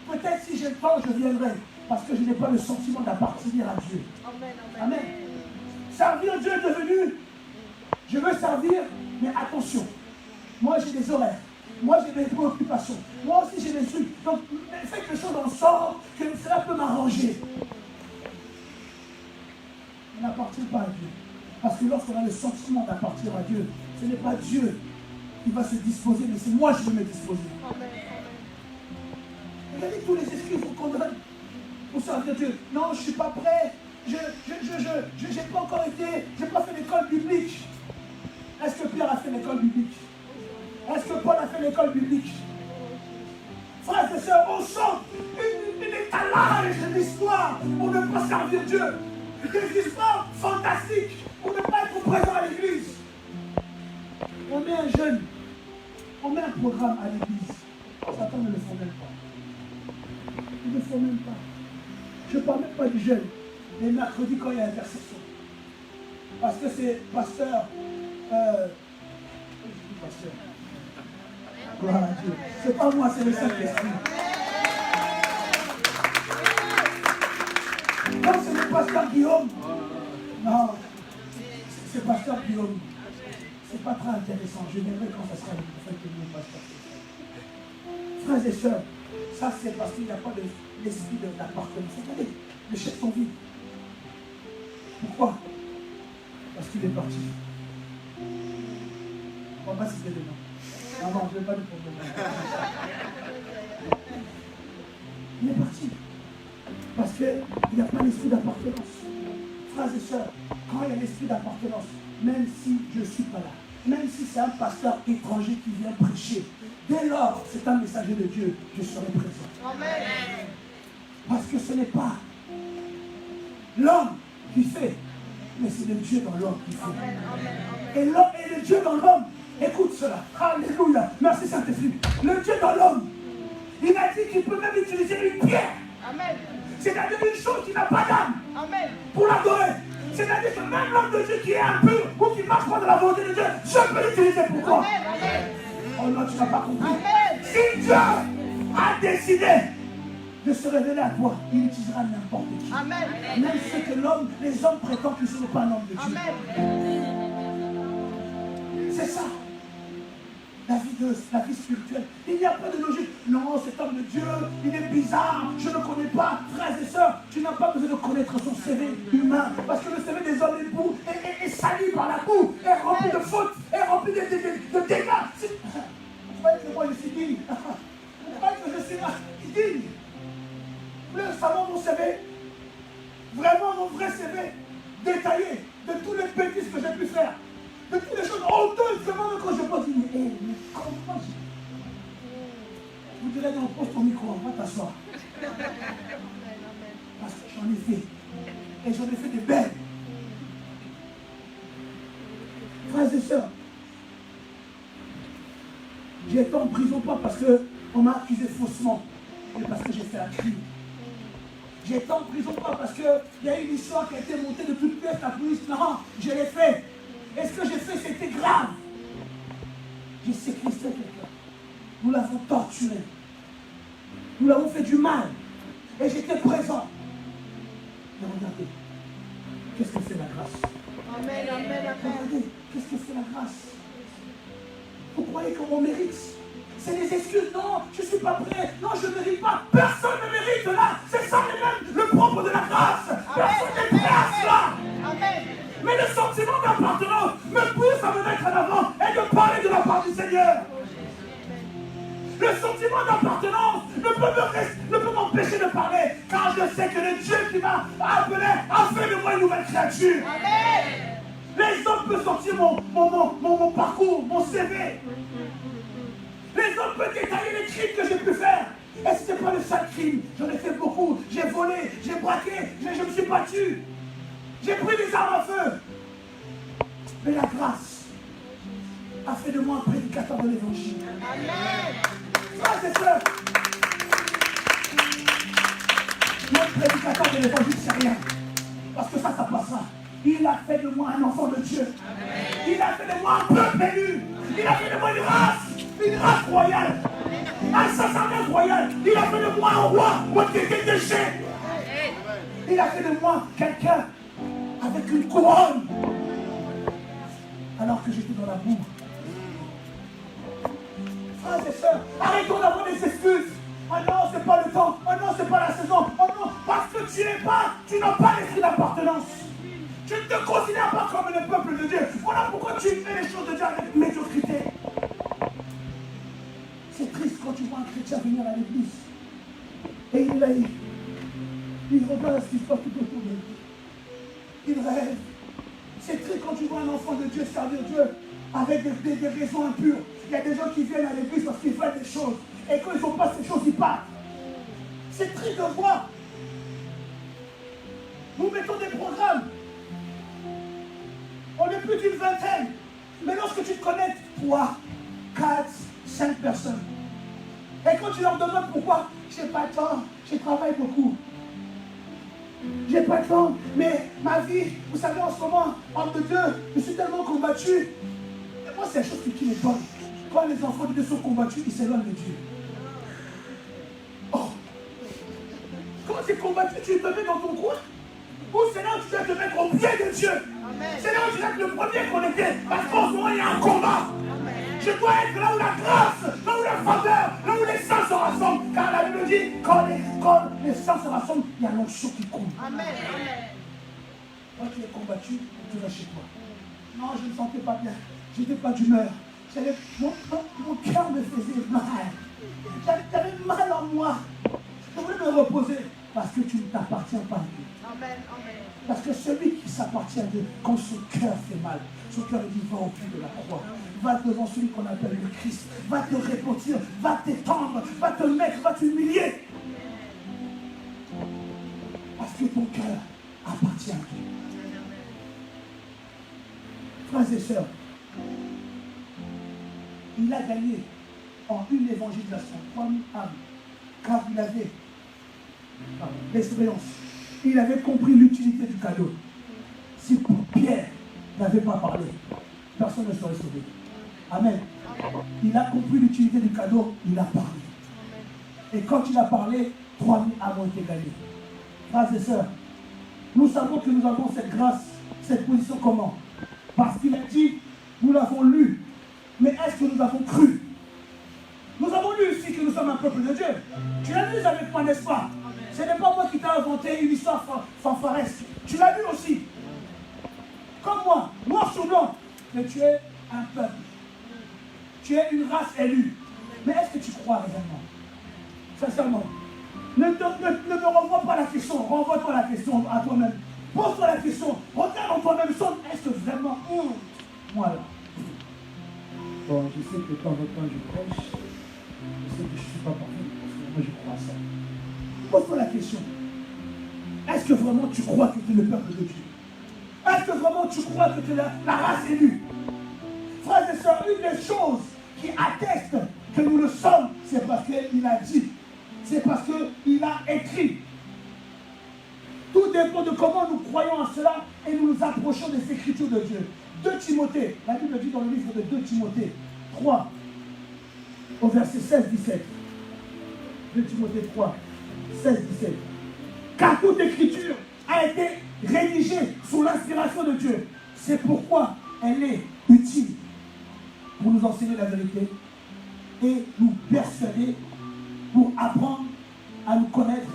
peut-être si j'ai le temps, je viendrai. Parce que je n'ai pas le sentiment d'appartenir à Dieu. Amen. Amen. Servir Dieu est devenu. Je veux servir, mais attention. Moi, j'ai des horaires. Moi, j'ai des préoccupations. Moi aussi, j'ai des trucs. Donc, faites les choses en sorte que cela peut m'arranger. On n'appartient pas à Dieu. Parce que lorsqu'on a le sentiment d'appartenir à Dieu, ce n'est pas Dieu qui va se disposer, mais c'est moi qui vais me disposer. Regardez tous les excuses qu'on donne pour servir Dieu. Non, je ne suis pas prêt. Je n'ai pas encore été, je n'ai pas fait l'école biblique. Est-ce que Pierre a fait l'école biblique? Est-ce que Paul a fait l'école biblique? Frères et sœurs, on chante une étalage d'histoire pour ne pas servir Dieu. Des histoires fantastiques pour ne pas être présent à l'église. On met un jeûne, on met un programme à l'église. Satan ne le font même pas. Ils ne le font même pas. Je ne parle même pas du jeûne. Les mercredis quand il y a intercession. Parce que c'est pasteur. Pasteur. Gloire à Dieu. C'est pas moi, c'est le Saint-Esprit. Non, c'est le pasteur Guillaume. Non, c'est pasteur Guillaume. C'est pas très intéressant. Je viendrai quand ça sera le prophète que nous, pasteur. Frères et sœurs, ça c'est parce qu'il n'y a pas l'esprit de l'appartenance. Regardez, les chefs sont vides. Pourquoi? Parce qu'il est parti. On va pas citer de nom. Non, je ne veux pas de problème. Il est parti. Parce qu'il n'y a pas l'esprit d'appartenance. Frères et sœurs, quand il y a l'esprit d'appartenance, même si je ne suis pas là, même si c'est un pasteur étranger qui vient prêcher, dès lors, c'est un messager de Dieu, je serai présent. Amen. Parce que ce n'est pas l'homme qui fait, mais c'est le Dieu dans l'homme qui fait. Et le Dieu dans l'homme, écoute cela. Alléluia. Merci Saint-Esprit. Le Dieu dans l'homme, il a dit qu'il peut même utiliser une pierre. Amen. C'est-à-dire une chose qui n'a pas d'âme. Amen. Pour l'adorer. C'est-à-dire que même l'homme de Dieu qui est impur ou qui ne marche pas de la volonté de Dieu, je peux l'utiliser pour toi. Amen. Oh non, tu n'as pas compris. Amen. Si Dieu a décidé de se révéler à toi, il utilisera n'importe qui. Amen. Même ce que les hommes prétendent que ce n'est pas un homme de Dieu. Amen. C'est ça. La vie spirituelle. Il n'y a pas de logique. Non, cet homme de Dieu, il est bizarre, je ne le connais pas. Frères et sœurs, tu n'as pas besoin de connaître son CV humain. Parce que le CV des hommes est sali par la boue, est rempli de fautes, est rempli de dégâts. Vous voyez que moi je suis digne. Vous voyez que je suis digne. Vous voulez savoir mon CV? Vraiment mon vrai CV, détaillé de tous les bêtises que j'ai pu faire. De toutes les choses honteuses que moi, quand je pense, je dis, mais comment vous direz, non, pose ton micro, va t'asseoir. Parce que j'en ai fait. Et j'en ai fait des belles. Frères et sœurs, j'ai été en prison pas parce qu'on m'a accusé faussement, mais parce que j'ai fait un crime. J'ai été en prison pas parce qu'il y a une histoire qui a été montée de toutes pièces, la police, non, je l'ai fait. Et ce que j'ai fait, c'était grave. J'ai séquestré quelqu'un. Nous l'avons torturé. Nous l'avons fait du mal. Et j'étais présent. Mais regardez, qu'est-ce que fait la grâce? Amen, amen, amen. Regardez, qu'est-ce que fait la grâce? Vous croyez qu'on mérite? C'est des excuses. Non, je ne suis pas prêt. Non, je ne mérite pas. Personne ne mérite là. C'est ça même le propre de la grâce. Personne n'est prêt à cela. Amen. Mais le sentiment d'appartenance me pousse à me mettre en avant et de parler de la part du Seigneur. Le sentiment d'appartenance ne peut m'empêcher de parler, car je sais que le Dieu qui m'a appelé a fait de moi une nouvelle créature. Amen. Les hommes peuvent sortir mon parcours, mon CV. Les hommes peuvent détailler les crimes que j'ai pu faire. Et ce n'est pas le seul crime. J'en ai fait beaucoup. J'ai volé, j'ai braqué, je me suis battu. J'ai pris des armes à feu. Mais la grâce a fait de moi un prédicateur de l'évangile. Amen. Frères et sœurs, mon prédicateur de l'évangile, c'est rien. parce que ça passera. Il a fait de moi un enfant de Dieu. Il a fait de moi un peuple élu. Il a fait de moi une race royale. Un sacerdoce royal. Il a fait de moi un roi, moi qui étais déchet. Il a fait de moi quelqu'un avec une couronne. Alors que j'étais dans la boue. Frères et sœurs, arrêtons d'avoir des excuses. Oh non, c'est pas le temps. Oh non, c'est pas la saison. Oh non, parce que tu n'as pas l'esprit d'appartenance. Tu ne te considères pas comme le peuple de Dieu. Voilà pourquoi tu fais les choses de Dieu avec médiocrité. C'est triste quand tu vois un chrétien venir à l'église. Et il est là, il regarde ce qui se passe tout autour de lui. Il rêve. C'est triste quand tu vois un enfant de Dieu servir Dieu avec des raisons impures. Il y a des gens qui viennent à l'église parce qu'ils veulent des choses. Et quand ils n'ont pas ces choses, ils partent. C'est triste de voir. Nous mettons des programmes. On est plus d'une vingtaine. Mais lorsque tu te connectes, 3, 4, 5 personnes. Et quand tu leur demandes pourquoi, j'ai pas de temps, je travaille beaucoup. J'ai pas de temps, mais ma vie, vous savez, en ce moment, homme de Dieu, je suis tellement combattu. Et moi, c'est la chose qui m'étonne. Quand les enfants de Dieu sont combattus, ils s'éloignent de Dieu. Oh! Quand tu es combattu, tu te mets dans ton coin. Ou c'est là où tu dois te mettre au pied de Dieu. C'est là où tu dois être le premier connecté. Parce qu'en ce moment, il y a un combat. Je dois être là où la grâce, là où la faveur, là où les saints se rassemblent. Car la Bible dit, quand les saints se rassemblent, il y a l'onction qui coule. Amen. Quand tu es combattu, tu vas chez toi. Non, je ne me sentais pas bien. Je n'étais pas d'humeur. Mon cœur me faisait mal. J'avais mal en moi. Je voulais me reposer. Parce que tu ne t'appartiens pas à Dieu. Amen, amen. Parce que celui qui s'appartient à Dieu, quand son cœur fait mal, son cœur dit va au pied de la croix. Va devant celui qu'on appelle le Christ. Va te repentir, va t'étendre, va te mettre, va t'humilier. Parce que ton cœur appartient à Dieu. Frères et sœurs, il a gagné en une évangélisation 3000 âmes, car il avait l'expérience. Il avait compris l'utilité du cadeau. Si Pierre n'avait pas parlé, personne ne serait sauvé. Amen. Il a compris l'utilité du cadeau, il a parlé. Et quand il a parlé, 3000 âmes ont été gagnées. Frères et sœurs, nous savons que nous avons cette grâce, cette position comment? Parce qu'il a dit, nous l'avons lu. Mais est-ce que nous avons cru? Nous avons lu ici que nous sommes un peuple de Dieu. Tu l'as lu avec moi, n'est-ce pas? Ce n'est pas moi qui t'ai inventé une histoire fanfaresque. Tu l'as lu aussi. Comme moi, noir sur blanc. Mais tu es un peuple. Tu es une race élue. Mais est-ce que tu crois réellement? Sincèrement. Ne me renvoie pas la question. Renvoie-toi la question à toi-même. Pose-toi la question. Regarde en toi-même. Est-ce que vraiment... Moi là. Bon, je sais que de temps en temps je prêche. Je sais que je ne suis pas parfait. Parce que moi je crois à ça. Pose-toi la question. Est-ce que vraiment tu crois que tu es le peuple de Dieu? Est-ce que vraiment tu crois que tu es la race élue? Frères et sœurs, une des choses qui atteste que nous le sommes, c'est parce qu'il a dit. C'est parce qu'il a écrit. Tout dépend de comment nous croyons à cela et nous nous approchons des Écritures de Dieu. 2 Timothée, la Bible dit dans le livre de 2 Timothée 3, au verset 16-17. 2 Timothée 3, 16-17. Car toute écriture a été rédigée sous l'inspiration de Dieu. C'est pourquoi elle est utile pour nous enseigner la vérité et nous persuader, pour apprendre à nous connaître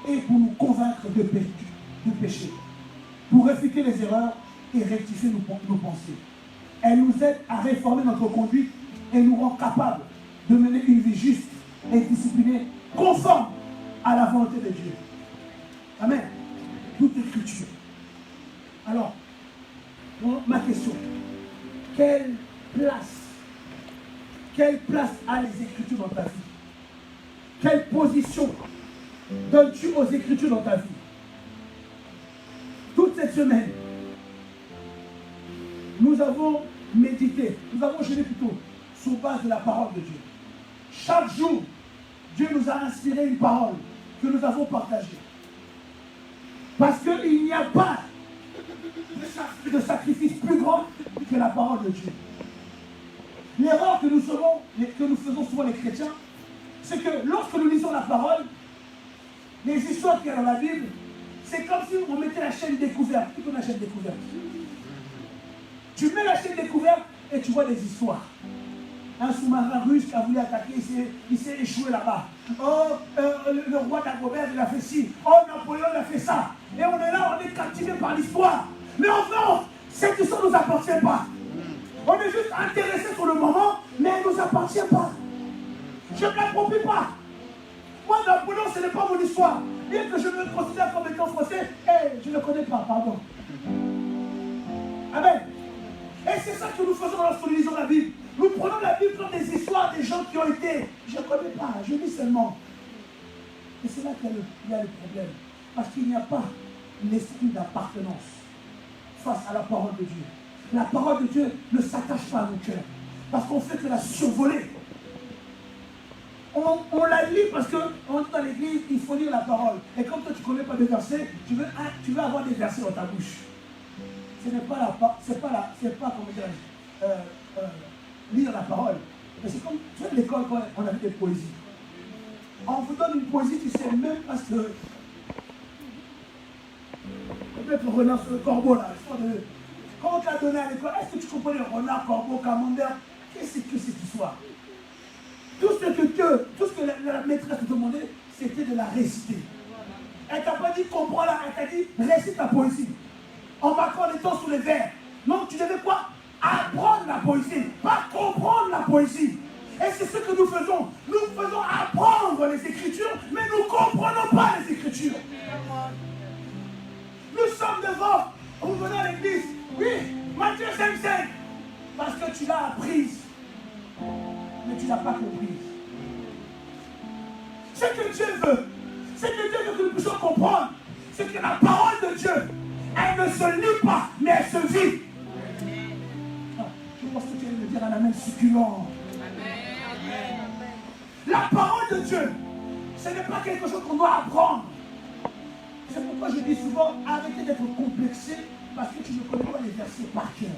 et pour nous convaincre de péché, pour réfuter les erreurs et rectifier nos pensées. Elle nous aide à réformer notre conduite et nous rend capables de mener une vie juste et disciplinée, conforme à la volonté de Dieu. Amen. Toute écriture. Alors, ma question, quelle place a les Écritures dans ta vie? Quelle position donnes-tu aux Écritures dans ta vie? Toute cette semaine, nous avons médité, nous avons jeûné plutôt, sur base de la parole de Dieu. Chaque jour, Dieu nous a inspiré une parole que nous avons partagée. Parce qu'il n'y a pas de sacrifice plus grand que la parole de Dieu. L'erreur que nous faisons souvent les chrétiens, c'est que lorsque nous lisons la parole, les histoires qu'il y a dans la Bible, c'est comme si on mettait la chaîne découverte. Tu connais la chaîne découverte? Tu mets la chaîne découverte et tu vois des histoires. Un sous-marin russe qui a voulu attaquer, il s'est échoué là-bas. Oh, le roi d'Agobert, il a fait ci. Oh, Napoléon, il a fait ça. Et on est là, on est captivé par l'histoire. Mais enfin, cette histoire ne nous appartient pas. On est juste intéressé sur le moment, mais elle ne nous appartient pas. Je ne l'approprie pas. Moi, Napoléon, ce n'est pas mon histoire. Bien que je me considère comme étant français, je ne le connais pas, pardon. Amen. Et c'est ça que nous faisons lorsque nous lisons la Bible. Nous prenons la Bible comme des histoires des gens qui ont été. Je ne connais pas, je lis seulement. Et c'est là qu'il y a le problème. Parce qu'il n'y a pas l'esprit d'appartenance face à la parole de Dieu. La parole de Dieu ne s'attache pas à nos cœurs. Parce qu'on fait que la survoler. On la lit parce qu'on dit dans l'église, il faut lire la parole. Et comme toi tu ne connais pas de versets, tu veux avoir des versets dans ta bouche. Ce n'est pas comment dire, lire la parole. Mais c'est comme, tu sais, à l'école, quand on avait des poésies. On vous donne une poésie, tu sais, même parce que peut-être le renard sur le corbeau là. Quand on t'a donné à l'école, est-ce que tu comprenais le renard, corbeau, camembert? Qu'est-ce que cette histoire? Tout ce que la maîtresse te demandait, c'était de la réciter. Elle t'a pas dit comprends-la, elle t'a dit récite la poésie. En marquant les temps sous les vers. Donc tu devais quoi? Apprendre la poésie, pas comprendre la poésie. Et c'est ce que nous faisons. Nous faisons apprendre les Écritures, mais nous ne comprenons pas les Écritures. Nous sommes devant, vous venez à l'église, oui, Matthieu 5,5, parce que tu l'as apprise, mais tu ne l'as pas comprise. Ce que Dieu veut, c'est que Dieu veut que nous puissions comprendre, c'est que la parole de Dieu, elle ne se lit pas, mais elle se vit. Je pense que tu allais me dire un amen succulent. La parole de Dieu, ce n'est pas quelque chose qu'on doit apprendre. C'est pourquoi je dis souvent, arrêtez d'être complexé parce que tu ne connais pas les versets par cœur.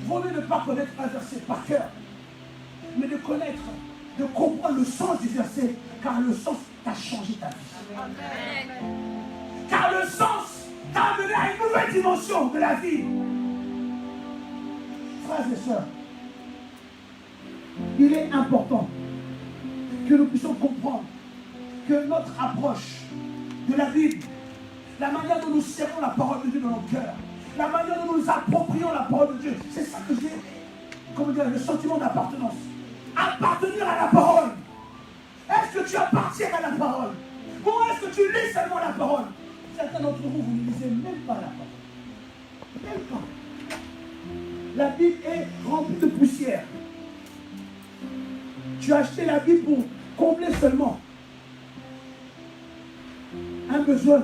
Vaut mieux ne pas connaître un verset par cœur, mais de connaître, de comprendre le sens du verset, car le sens t'a changé ta vie. Amen. Car le sens t'a amené à une nouvelle dimension de la vie. Frères et sœurs, il est important que nous puissions comprendre que notre approche de la Bible, la manière dont nous serrons la parole de Dieu dans nos cœurs, la manière dont nous approprions la parole de Dieu, c'est ça que j'ai, comment dire, le sentiment d'appartenance. Appartenir à la parole. Est-ce que tu appartiens à la parole? Ou est-ce que tu lis seulement la parole? Certains d'entre vous, vous ne lisez même pas la parole. Même pas. La Bible est remplie de poussière. Tu as acheté la Bible pour combler seulement un besoin.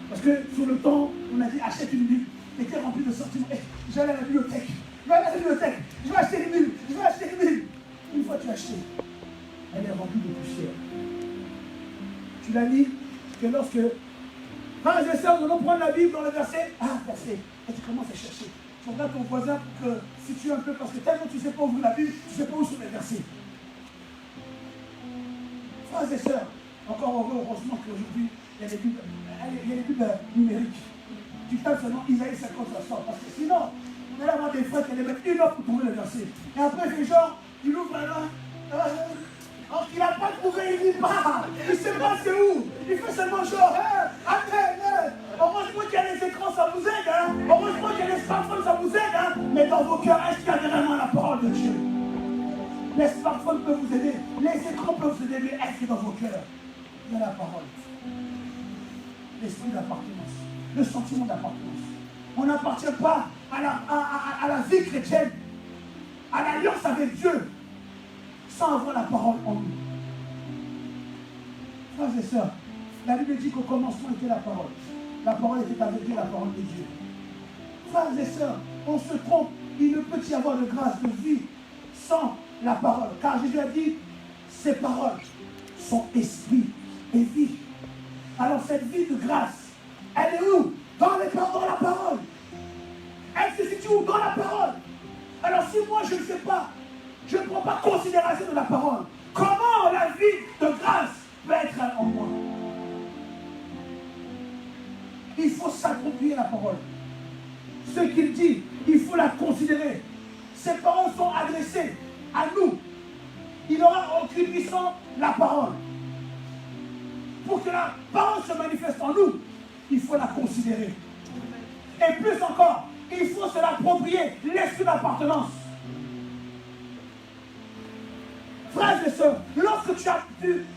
Parce que sur le temps, on a dit achète une Bible. Tu étais rempli de sentiments. J'allais à la bibliothèque. Je vais aller à la bibliothèque. Je vais acheter une Bible. Je vais acheter une Bible. Une fois tu as acheté, elle est remplie de poussière. Tu la lis que lorsque frères et sœurs, nous allons prendre la Bible dans le verset. Verset. Et tu commences à chercher. Tu regardes ton voisin pour que si tu es un peu, parce que tellement tu ne sais pas ouvrir la Bible, tu ne sais pas où sont les versets. Frères et sœurs, encore heureusement qu'aujourd'hui, il y a des Bibles numériques. Tu tapes seulement Isaïe 50, ça sort. Parce que sinon, on allait avoir des frères qui allaient mettre une heure pour trouver le verset. Et après, les gens, il ouvre là. Alors qu'il n'a pas trouvé, il ne lit pas. Il ne sait pas c'est où. Il fait seulement genre, heureusement qu'il y a les écrans, ça vous aide. Hein? Heureusement qu'il y a les smartphones, ça vous aide. Hein? Mais dans vos cœurs, est-ce qu'il y a vraiment la parole de Dieu? Les smartphones peuvent vous aider. Les écrans peuvent vous aider. Mais est-ce que dans vos cœurs, il y a la parole? L'esprit d'appartenance. Le sentiment d'appartenance. On n'appartient pas à la vie chrétienne, à l'alliance avec Dieu, sans avoir la parole en nous. Frères et sœurs, la Bible dit qu'au commencement était la parole. La parole était avec Dieu, la parole de Dieu. Frères et sœurs, on se trompe. Il ne peut y avoir de grâce, de vie, sans la parole. Car Jésus a dit, ces paroles sont esprit et vie. Alors cette vie de grâce, elle est où? Dans la parole. Elle se situe où? Dans la parole. Alors si moi je ne sais pas, je ne prends pas considération de la parole, comment la vie de grâce peut être en moi? Il faut s'approprier la parole. Ce qu'il dit, il faut la considérer. Ces paroles sont adressées à nous. Il n'aura aucune vie sans la parole. Pour que la parole se manifeste en nous, il faut la considérer. Et plus encore, il faut se l'approprier, l'esprit d'appartenance. Frères et sœurs, lorsque tu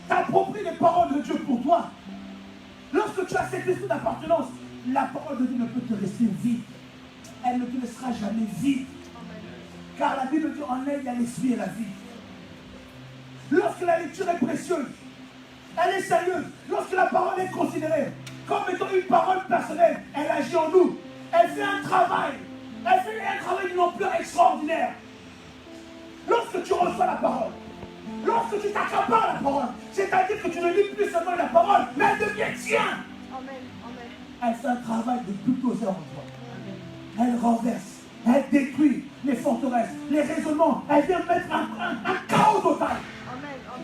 t'appropries les paroles de Dieu pour toi, lorsque tu as cet esprit d'appartenance, la parole de Dieu ne peut te rester vide. Elle ne te laissera jamais vide. Car la Bible dit en elle, il y a l'esprit et la vie. Lorsque la lecture est précieuse, elle est sérieuse, lorsque la parole est considérée comme étant une parole personnelle, elle agit en nous. Elle fait un travail. Elle fait un travail d'une ampleur extraordinaire. Lorsque tu reçois la parole, lorsque tu t'accapares la parole, c'est-à-dire que tu ne lis plus seulement la parole, mais elle devient tienne. Elle fait un travail de bulldozer en toi. Elle renverse, elle détruit les forteresses, les raisonnements. Elle vient mettre un chaos total.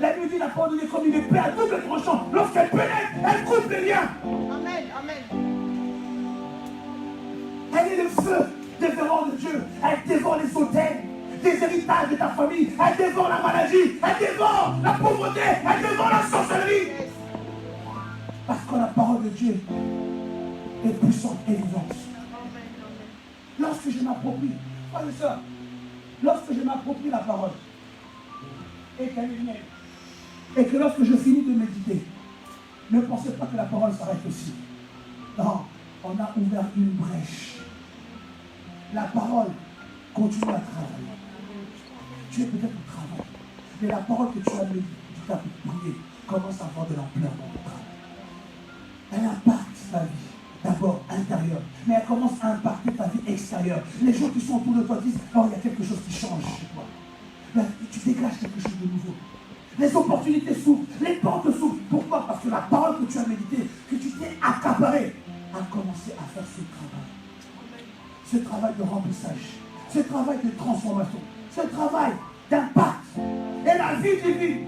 La Bible dit la parole de Dieu comme une épée à double tranchant. Lorsqu'elle pénètre, elle coupe les liens. Elle est le feu dévorant de Dieu. Elle dévore les autels, des héritages de ta famille. Elle dévore la maladie. Elle dévore la pauvreté. Elle dévore la sorcellerie. Parce que la parole de Dieu est puissante et vivante. Lorsque je m'approprie, frères et sœurs, lorsque je m'approprie la parole et qu'elle est mienne, et que lorsque je finis de méditer, ne pensez pas que la parole s'arrête aussi. Non, on a ouvert une brèche. La parole continue à travailler. Tu es peut-être au travail, mais la parole que tu as méditée, tu as prié, commence à avoir de l'ampleur dans ton travail. Elle impacte ta vie, d'abord intérieure, mais elle commence à impacter ta vie extérieure. Les gens qui sont autour de toi disent, oh, il y a quelque chose qui change chez toi. Là, tu dégages quelque chose de nouveau. Les opportunités s'ouvrent, les portes s'ouvrent. Pourquoi? Parce que la parole que tu as méditée, que tu t'es accaparée, a commencé à faire ce travail. Ce travail de remplissage, ce travail de transformation, ce travail d'impact. Et la vie divine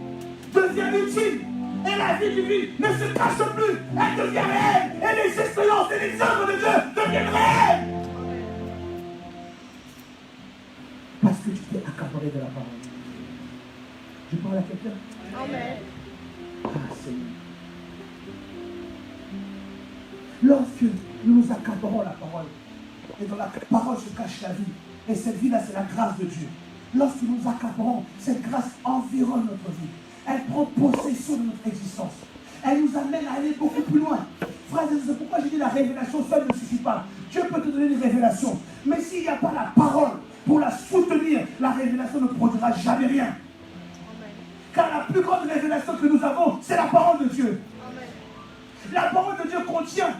devient utile. Et la vie divine ne se cache plus. Elle devient réelle. Et les expériences et les œuvres de Dieu deviennent réelles. Parce que tu t'es accaparé de la parole. Je parle à quelqu'un. Amen. Ah, Seigneur. Lorsque nous nous accaparons la parole, et dans la parole se cache la vie, et cette vie-là, c'est la grâce de Dieu. Lorsque nous accaparons, cette grâce environne notre vie. Elle prend possession de notre existence. Elle nous amène à aller beaucoup plus loin. Frères et sœurs, c'est pourquoi j'ai dit la révélation seule ne suffit pas. Dieu peut te donner une révélation. Mais s'il n'y a pas la parole pour la soutenir, la révélation ne produira jamais rien. Amen. Car la plus grande révélation que nous avons, c'est la parole de Dieu. Amen. La parole de Dieu contient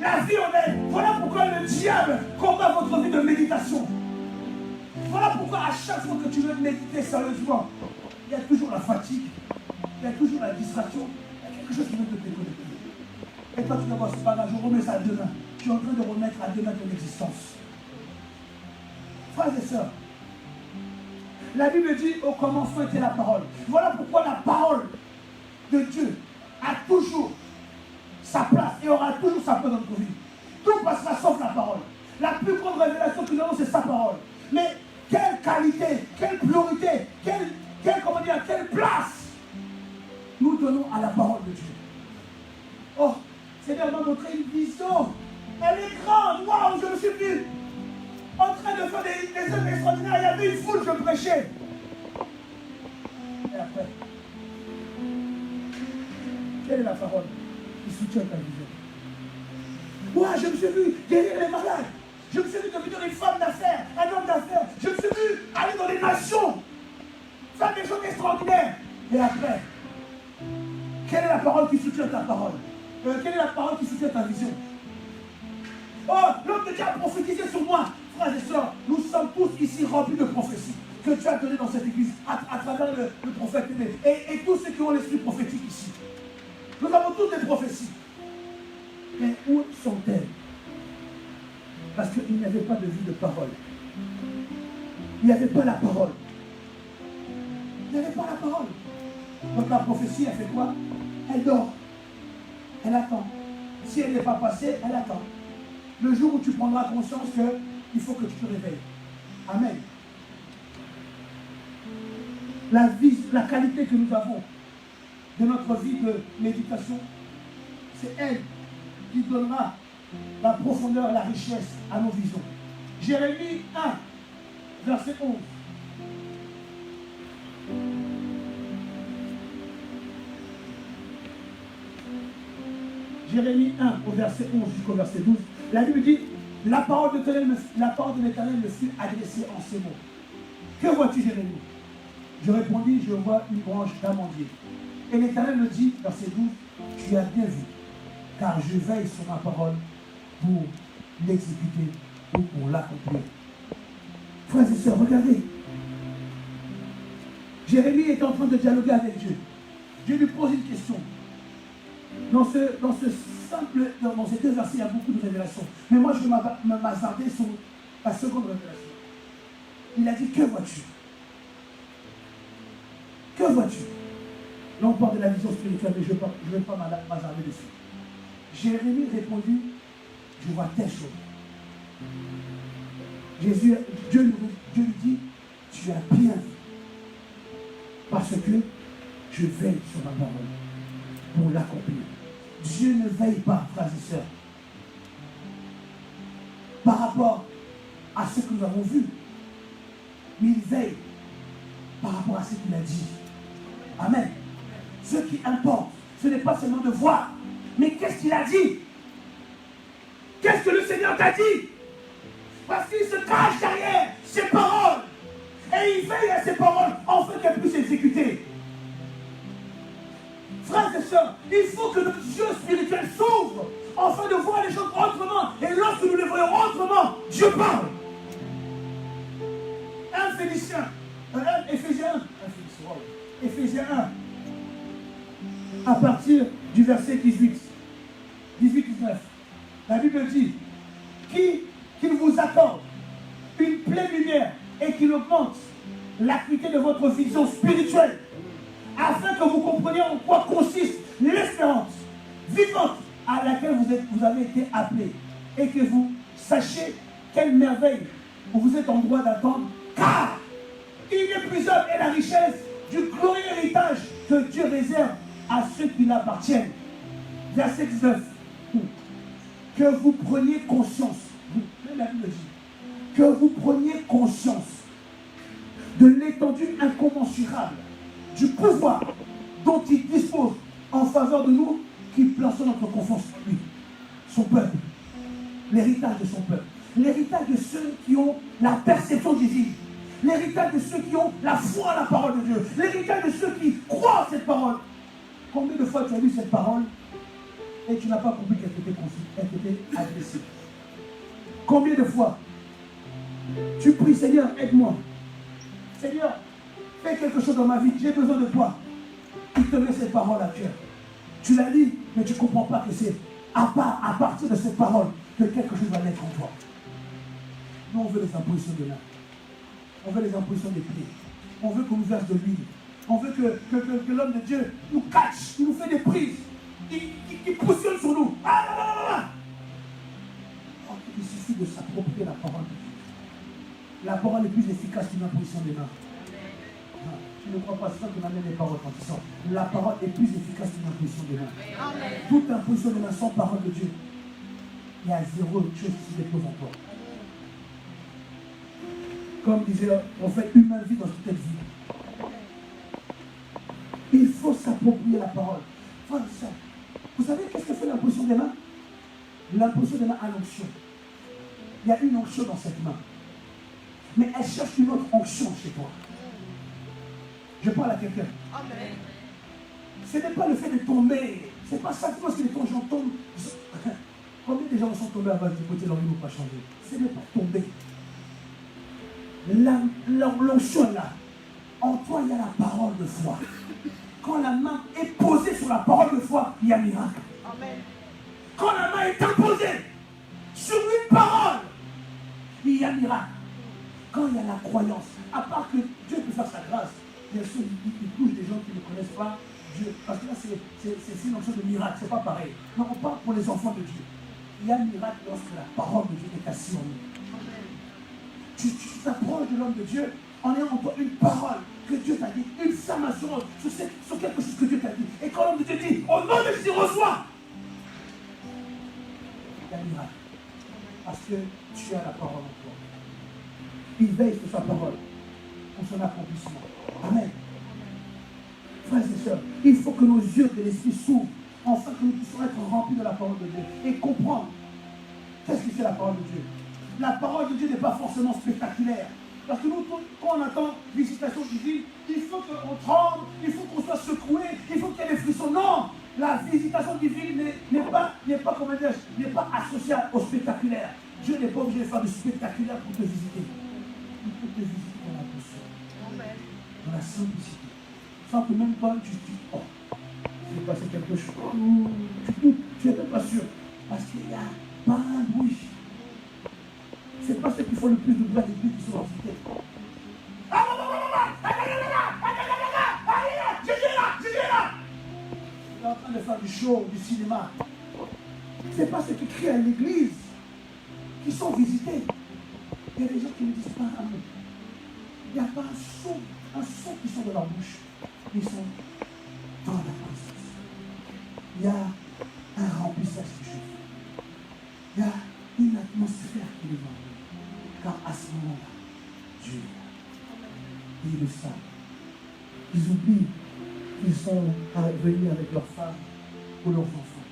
la vie en elle. Voilà pourquoi le diable combat votre vie de méditation. Voilà pourquoi à chaque fois que tu veux méditer sérieusement, il y a toujours la fatigue, il y a toujours la distraction, il y a quelque chose qui veut te déconnecter. Et toi tu vas voir, c'est pas grave, je remets ça à demain. Tu es en train de remettre à demain ton existence. Frères et sœurs, la Bible dit au commencement était la parole. Voilà pourquoi la parole de Dieu a toujours sa place et aura toujours sa place dans notre vie. Tout passera sauf la parole. La plus grande révélation que nous avons, c'est sa parole. Mais quelle qualité, quelle priorité, quelle place nous donnons à la parole de Dieu. Oh, Seigneur m'a montré une vision. Elle est grande. Waouh, je me suis vu en train de faire des œuvres extraordinaires. Il y avait une foule, je prêchais. Et après, quelle est la parole qui soutient ta vision? Moi, je me suis vu guérir les malades. Je me suis vu devenir une femme d'affaires, un homme d'affaires. Je me suis vu aller dans les nations, faire des choses extraordinaires. Et après, quelle est la parole qui soutient ta parole? Quelle est la parole qui soutient ta vision? Oh, l'homme de Dieu a prophétisé sur moi. Frères et sœurs, nous sommes tous ici remplis de prophéties que Dieu a données dans cette église à travers le prophète et tous ceux qui ont l'esprit prophétique ici. Nous avons tous des prophéties. Mais où sont-elles? parole. Il n'y avait pas la parole. Il n'y avait pas la parole. Donc la prophétie, elle fait quoi? Elle dort. Elle attend. Si elle n'est pas passée, elle attend. Le jour où tu prendras conscience qu'il faut que tu te réveilles. Amen. La qualité que nous avons de notre vie de méditation, c'est elle qui donnera la profondeur, la richesse à nos visions. Jérémie 1, verset 11. Jérémie 1, au verset 11 jusqu'au verset 12. La Bible dit, la parole de l'Éternel me fut adressée en ces mots. Que vois-tu, Jérémie? Je répondis, je vois une branche d'amandier. Et l'Éternel me dit, verset 12, tu as bien vu, car je veille sur ma parole pour l'exécuter ou pour l'accomplir. Frères et sœurs, regardez. Jérémie est en train de dialoguer avec Dieu. Dieu lui pose une question. Dans ces deux versets, il y a beaucoup de révélations. Mais moi, je vais m'hasarder sur la seconde révélation. Il a dit, que vois-tu? Que vois-tu? Là, on parle de la vision spirituelle, mais je ne vais pas m'hasarder dessus. Jérémie répondit, je vois telle chose. Dieu lui dit, tu as bien vu. Parce que je veille sur ma parole pour l'accomplir. Dieu ne veille pas, frères et sœurs, par rapport à ce que nous avons vu. Mais il veille par rapport à ce qu'il a dit. Amen. Ce qui importe, ce n'est pas seulement de voir, mais qu'est-ce qu'il a dit? Qu'est-ce que le Seigneur t'a dit? Parce qu'il se cache derrière ses paroles. Et il veille à ses paroles afin qu'elles puissent s'exécuter. Frères et sœurs, il faut que notre yeux spirituels s'ouvrent afin de voir les choses autrement. Et lorsque nous les voyons autrement, Dieu parle. Éphésiens 1, à partir du verset 18-19. La Bible dit, qu'il vous accorde une pleine lumière et qu'il augmente l'acuité de votre vision spirituelle, afin que vous compreniez en quoi consiste l'espérance vivante à laquelle vous avez été appelés, et que vous sachiez quelle merveille vous êtes en droit d'attendre, car inépuisable est la richesse du glorieux héritage que Dieu réserve à ceux qui l'appartiennent. Verset 19. Que vous preniez conscience, la Bible dit, que vous preniez conscience de l'étendue incommensurable du pouvoir dont il dispose en faveur de nous qui plaçons notre confiance en lui, son peuple, l'héritage de son peuple, l'héritage de ceux qui ont la perception divine, l'héritage de ceux qui ont la foi en la parole de Dieu, l'héritage de ceux qui croient en cette parole. Combien de fois tu as lu cette parole et tu n'as pas compris qu'elle t'était adressée? Combien de fois tu pries, Seigneur, aide-moi. Seigneur, fais quelque chose dans ma vie, j'ai besoin de toi. Il te met cette parole à cœur. Tu la lis, mais tu ne comprends pas que c'est à partir de cette parole que quelque chose va naître en toi. Nous, on veut les impositions de main. On veut les impositions des pieds. On veut qu'on nous verse de l'huile. On veut que l'homme de Dieu nous catch, qu'il nous fait des prises, qu'il positionne sur nous. Ah, là, là, là, là. Il suffit de s'approprier la parole de Dieu. La parole est plus efficace qu'une imposition des mains. Non, tu ne crois pas ça que m'amène les paroles quand ils sortent. La parole est plus efficace qu'une imposition des mains. Toute imposition des mains sans parole de Dieu, il y a zéro chose qui se dépose en toi. Comme disait le prophète, humain vit dans toute vie. Il faut s'approprier la parole. Vous savez qu'est-ce que fait l'imposition des mains? L'imposition des mains a l'onction. Il y a une onction dans cette main. Mais elle cherche une autre onction chez toi. Je parle à quelqu'un. Ce n'est pas le fait de tomber. C'est pas ça parce que les gens tombent. Combien de gens sont tombés avant de côté leur vie n'ont pas changé? Ce n'est pas tomber. L'onction là. En toi, il y a la parole de foi. Quand la main est posée sur la parole de foi, il y a miracle. Amen. Quand la main est imposée sur une parole, il y a miracle. Quand il y a la croyance, à part que Dieu peut faire sa grâce, bien sûr, il touche des gens qui ne connaissent pas Dieu. Parce que là, c'est une notion de miracle, c'est pas pareil. Non, on parle pour les enfants de Dieu. Il y a un miracle lorsque la parole de Dieu est assise en nous. Tu t'approches de l'homme de Dieu en ayant en toi une parole que Dieu t'a dit, une ferme assurance sur quelque chose que Dieu t'a dit. Et quand l'homme de Dieu dit, au nom de Jésus, reçois, il y a un miracle. Parce que tu as la parole en toi. Il veille sur sa parole pour son accomplissement. Amen. Frères et sœurs, il faut que nos yeux de l'esprit s'ouvrent, afin que nous puissions être remplis de la parole de Dieu et comprendre qu'est-ce que c'est la parole de Dieu. La parole de Dieu n'est pas forcément spectaculaire. Parce que nous, quand on attend visitation divine, il faut qu'on tremble, il faut qu'on soit secoué, il faut qu'il y ait des frissons. Non, la visitation divine n'est pas associée au spectaculaire. Dieu n'est pas obligé de faire du spectaculaire pour te visiter. Il peut te visiter dans la douceur, dans la simplicité. Sans que même toi, tu te dis, oh, il s'est passé quelque chose. Tu n'es même pas sûr. Parce qu'il n'y a pas un bruit. C'est pas ceux qui font le plus de bruit à l'église qui sont visités. Jésus est là, Jésus est là. Il est en train de faire du show, du cinéma. C'est pas ceux qui crient à l'église qui sont visités. Il y a des gens qui ne disent pas un mot. Il n'y a pas un son qui sort de leur bouche. Ils sont dans la présence. Il y a un remplissage du Jésus. Il y a une atmosphère qui est devant nous. Car à ce moment-là, Dieu est là. Ils le savent. Ils oublient qu'ils sont venus avec leurs femmes ou leurs enfants.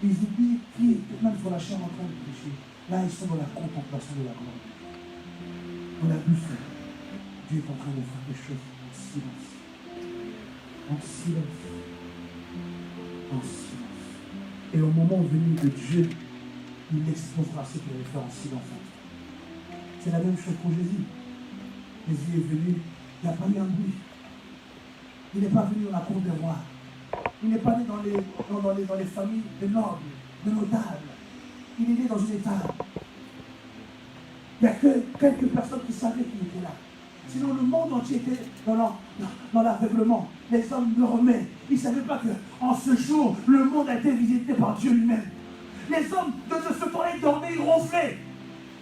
Ils oublient qu'ils étaient même sur la chair en train de pécher. Là, ils sont dans la contemplation de la gloire. Dans la douceur. Dieu est en train de faire des choses en silence. En silence. En silence. Et au moment venu de Dieu, il exposera ce qu'il avait fait en silence. C'est la même chose pour Jésus. Jésus est venu, il n'y a pas eu un bruit. Il n'est pas venu dans la cour des rois. Il n'est pas né dans les familles de nobles, de notables. Il est né dans une étable. Il n'y a que quelques personnes qui savaient qu'il était là. Sinon, le monde entier était dans l'aveuglement. Les hommes dormaient. Ils ne savaient pas qu'en ce jour, le monde a été visité par Dieu lui-même. Les hommes de ce temps-là, ils dormaient, ils ronflaient.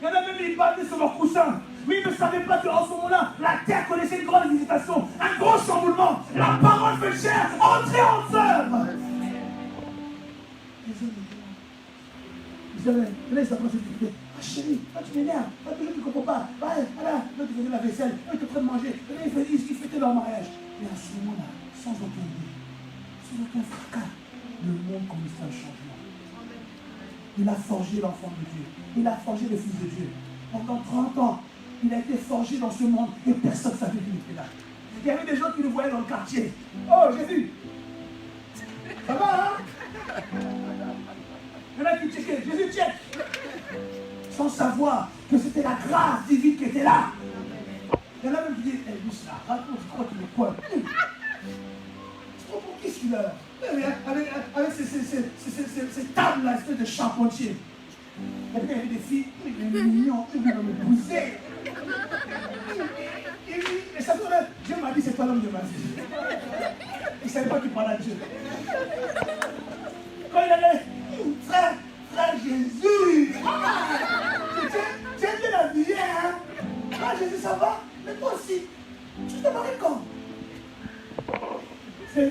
Il y en a même qui battaient sur leur coussin. Mais ils ne savaient pas qu'en ce moment-là, la terre connaissait une grande visitation, un gros chamboulement. La parole fait chair, entrez en œuvre. Les hommes étaient là. Ils allaient s'approcher de Dieu. Ah chérie, toi tu m'énerves, toi toujours tu ne comprends pas. Voilà, là tu faisais la vaisselle, là tu es en train de manger. Là ils fêtaient leur mariage. Et à ce moment-là, sans aucun bruit, sans aucun fracas, le monde commençait à changer. Il a forgé l'enfant de Dieu. Il a forgé le Fils de Dieu. Pendant 30 ans, il a été forgé dans ce monde et personne ne savait qu'il était là. Il y avait des gens qui le voyaient dans le quartier. Oh, Jésus! Ça va, hein? Il y en a qui checkaient. Jésus, check! Sans savoir que c'était la grâce divine qui était là. Il y en a même qui disent, eh, lui, c'est la raconte, je crois qu'il est quoi? C'est trop pour qui celui-là? Avec ces tables-là, espèce de charpentier. Et puis il y avait des filles, il est mignon, il veut me pousser. Et ça tourne, Dieu m'a dit, c'est toi l'homme de ma vie. Il ne savait pas qu'il parlait à Dieu. Quand il allait, frère Jésus, tu es bien habillé, hein? Frère Jésus, ça va? Mais toi aussi, tu te maries quand? C'est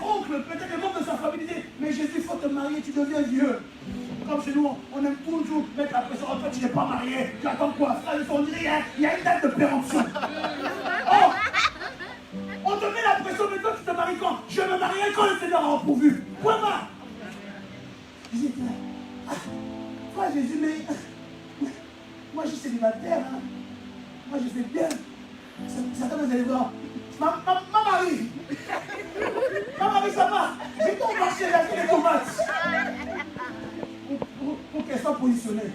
oncle, peut-être les membres de sa famille disaient, mais Jésus, il faut te marier, tu deviens vieux. Comme chez nous, on aime toujours mettre la pression. En fait, tu n'es pas marié, tu attends quoi? Frère, on dirait, il y a une date de péremption. Oh! On te met la pression, mais toi, tu te maries quand? Je me marierai quand le Seigneur aura pourvu. Point barre. Jésus était là. Toi, Jésus, mais moi, je suis célibataire. Hein. Moi, je fais bien. Certains vous allez voir. Ma Marie, ça va. J'ai tout marché, j'ai acheté les tomates. Pour qu'elles soient positionnées.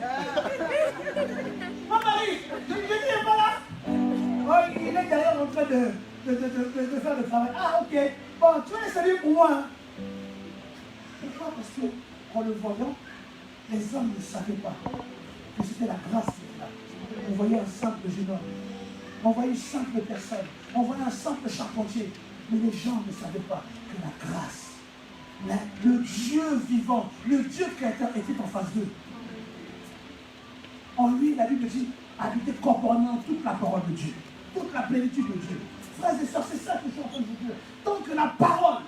Ma Marie, Jésus n'est pas là. Oh, il est derrière en train de faire le travail. Ah, ok. Bon, tu vas les saluer pour moi. Hein. Pourquoi? Parce qu'en le voyant, les hommes ne savaient pas que c'était la grâce qui était là. On voyait un simple jeune homme. On voyait une simple personne. On voyait un simple charpentier. Mais les gens ne savaient pas que la grâce, le Dieu vivant, le Dieu créateur était en face d'eux. En lui, la Bible dit, habiter corporellement toute la parole de Dieu. Toute la plénitude de Dieu. Frères et sœurs, c'est ça que je suis en train de vous dire. Tant que la parole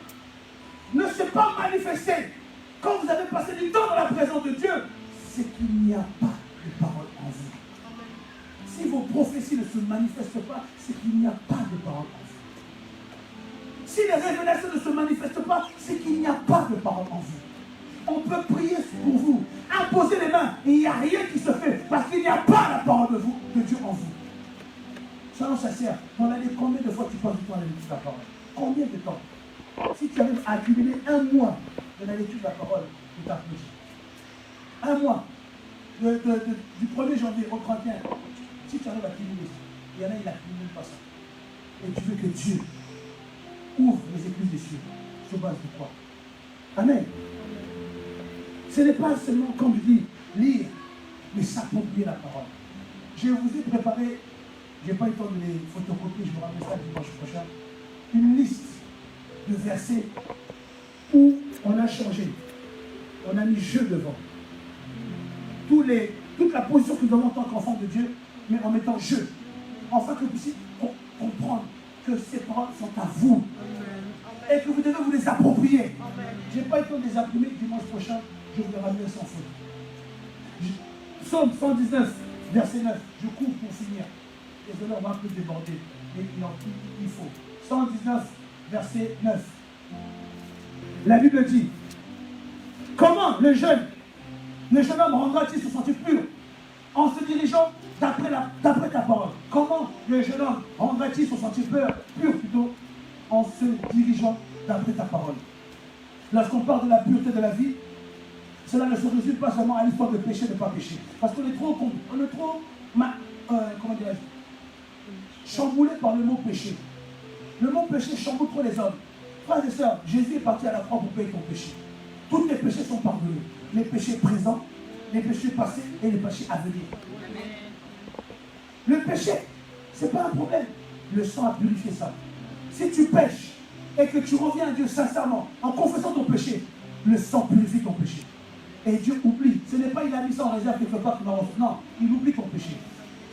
ne s'est pas manifestée, quand vous avez passé du temps dans la présence de Dieu, c'est qu'il n'y a pas de parole en vous. Si vos prophéties ne se manifestent pas, c'est qu'il n'y a pas de parole en vous. Si les révélations ne se manifestent pas, c'est qu'il n'y a pas de parole en vous. On peut prier pour vous, imposer les mains, et il n'y a rien qui se fait, parce qu'il n'y a pas la parole de Dieu en vous. Soyons sincères, dans l'année, combien de fois tu passes du temps à la lecture de la parole? Combien de temps? Si tu arrives à accumuler un mois de la lecture de la parole, tu t'applaudis. Un mois, du 1er janvier au 31, si tu arrives à accumuler, il y en a, il n'accumule pas ça. Et tu veux que Dieu ouvre les églises des cieux sur base de quoi? Amen. Ce n'est pas seulement, comme je dis, lire, mais s'approprier la parole. Je vous ai préparé, je n'ai pas eu le temps de les photocopier, je vous rappelle ça dimanche prochain, une liste de versets où on a changé. On a mis je devant. Toute la position que nous avons en tant qu'enfant de Dieu, mais en mettant je. Afin que vous puissiez comprendre que ces paroles sont à vous. Et que vous devez vous les approprier. Je n'ai pas eu le temps de les imprimer. Dimanche prochain, je vous les ramène sans faute. Psaume 119, verset 9. Je cours pour finir. Désolé, on va un peu déborder. Mais il faut. 119, verset 9. La Bible dit, comment le jeune homme rendra-t-il se sentir pur en se dirigeant d'après ta parole? Comment le jeune homme rendra-t-il se sentir pur plutôt en se dirigeant d'après ta parole? Lorsqu'on parle de la pureté de la vie, cela ne se résume pas seulement à l'histoire de pécher, de ne pas pécher. Parce qu'on est trop, comment dirais-je, chamboulé par le mot péché. Le mot péché chamboule trop les hommes. Frères et sœurs, Jésus est parti à la croix pour payer ton péché. Tous tes péchés sont pardonnés. Les péchés présents, les péchés passés et les péchés à venir. Le péché, ce n'est pas un problème. Le sang a purifié ça. Si tu pêches et que tu reviens à Dieu sincèrement, en confessant ton péché, le sang purifie ton péché. Et Dieu oublie. Ce n'est pas il a mis ça en réserve quelque part. Non, il oublie ton péché.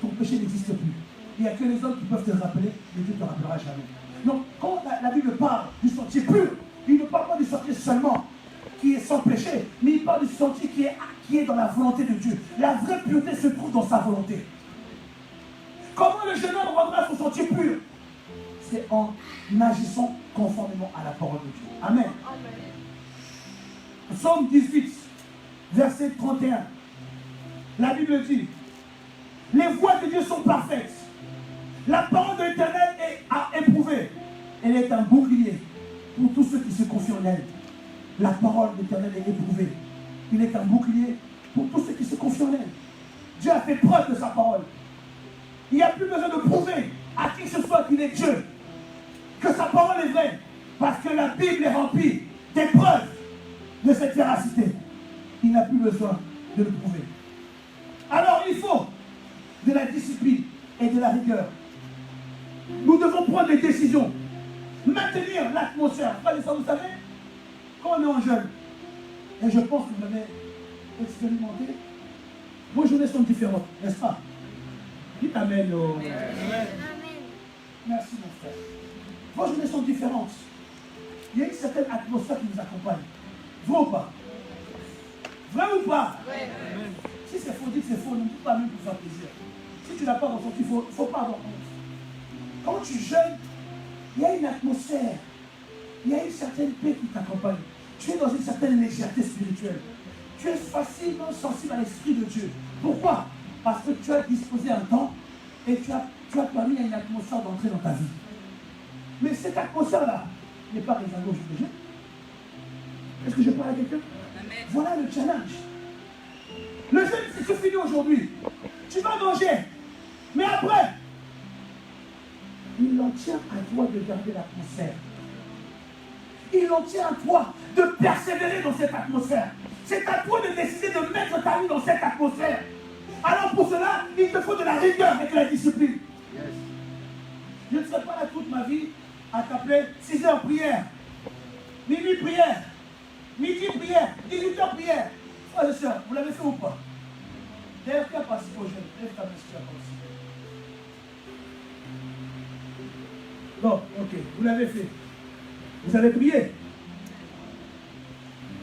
Ton péché n'existe plus. Il n'y a que les hommes qui peuvent te rappeler, mais Dieu ne te rappellera jamais. Donc, quand la Bible parle du sentier pur, il ne parle pas du sentier seulement qui est sans péché, mais il parle du sentier qui est dans la volonté de Dieu. La vraie pureté se trouve dans sa volonté. Comment le jeune homme rendra son sentier pur? C'est en agissant conformément à la parole de Dieu. Amen. Psaume 18, verset 31. La Bible dit, les voies de Dieu sont parfaites. La parole de l'Éternel est à éprouver. Elle est un bouclier pour tous ceux qui se confient en elle. La parole de l'Éternel est éprouvée. Il est un bouclier pour tous ceux qui se confient en elle. Dieu a fait preuve de sa parole. Il n'y a plus besoin de prouver à qui que ce soit qu'il est Dieu, que sa parole est vraie, parce que la Bible est remplie des preuves de cette véracité. Il n'a plus besoin de le prouver. Alors il faut de la discipline et de la rigueur. Nous devons prendre des décisions, maintenir l'atmosphère. Vous savez, quand on est en jeûne, et je pense que vous l'avez expérimenté, vos journées sont différentes, n'est-ce pas? Dites Amen. Amen. Merci mon frère. Vos journées sont différentes. Il y a une certaine atmosphère qui nous accompagne. Vrai ou pas? Vrai ou pas? Si c'est faux, dites c'est faux, ne dites pas même pour faire plaisir. Si tu n'as pas ressenti, il ne faut pas avoir honte. Quand tu jeûnes, il y a une atmosphère, il y a une certaine paix qui t'accompagne. Tu es dans une certaine légèreté spirituelle. Tu es facilement sensible à l'Esprit de Dieu. Pourquoi? Parce que tu as disposé un temps et tu as permis à une atmosphère d'entrer dans ta vie. Mais cette atmosphère-là n'est pas réservée au jour de jeûne. Est-ce que je parle à quelqu'un? Voilà le challenge. Le jeûne, si c'est fini aujourd'hui, tu vas manger. Mais après, il en tient à toi de garder l'atmosphère. Il en tient à toi de persévérer dans cette atmosphère. C'est à toi de décider de mettre ta vie dans cette atmosphère. Alors pour cela, il te faut de la rigueur et de la discipline. Je ne serai pas là toute ma vie à t'appeler 6 heures prière, minuit prière, midi prière, 18 heures prière. Frères et sœurs, vous l'avez fait ou pas? D'ailleurs, qui a participé au jeûne? Lève ta main si tu as participé. Bon, ok, vous l'avez fait. Vous avez prié.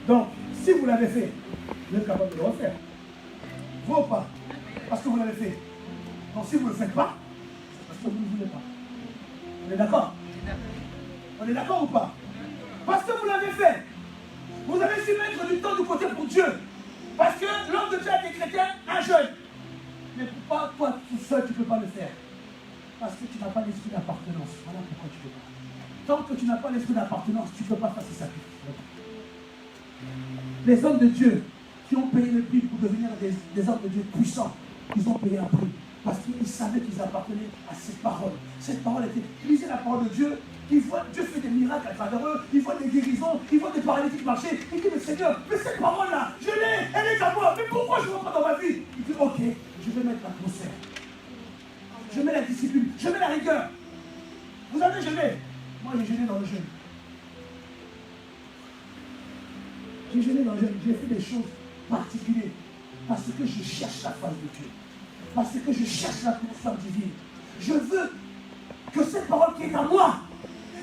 Donc, si vous l'avez fait, vous êtes capable de le refaire. Vous ou pas? Parce que vous l'avez fait. Donc, si vous ne le faites pas, c'est parce que vous ne voulez pas. On est d'accord? On est d'accord ou pas? Parce que vous l'avez fait. Vous avez su mettre du temps de côté pour Dieu. Parce que l'homme de Dieu a décrété un jeûne. Mais pourquoi toi tout seul tu ne peux pas le faire? Parce que tu n'as pas l'esprit d'appartenance. Voilà pourquoi tu ne peux pas. Tant que tu n'as pas l'esprit d'appartenance, tu ne peux pas faire ce sacrifice. Les hommes de Dieu qui ont payé le prix pour devenir des hommes de Dieu puissants, ils ont payé un prix. Parce qu'ils savaient qu'ils appartenaient à cette parole. Cette parole était, lisez la parole de Dieu, ils voient Dieu fait des miracles à travers eux, ils voient des guérisons, ils voient des paralytiques marcher. Ils disent, mais Seigneur, mais cette parole-là, je l'ai, elle est à moi, mais pourquoi je ne vois pas dans ma vie? Il dit, ok, je vais mettre l'atmosphère. Je mets la discipline, je mets la rigueur. Vous avez jeûné? Moi, j'ai jeûné dans le jeûne. J'ai jeûné dans le jeûne, j'ai fait des choses particulières. Parce que je cherche la face de Dieu. Parce que je cherche la puissance divine. Je veux que cette parole qui est à moi,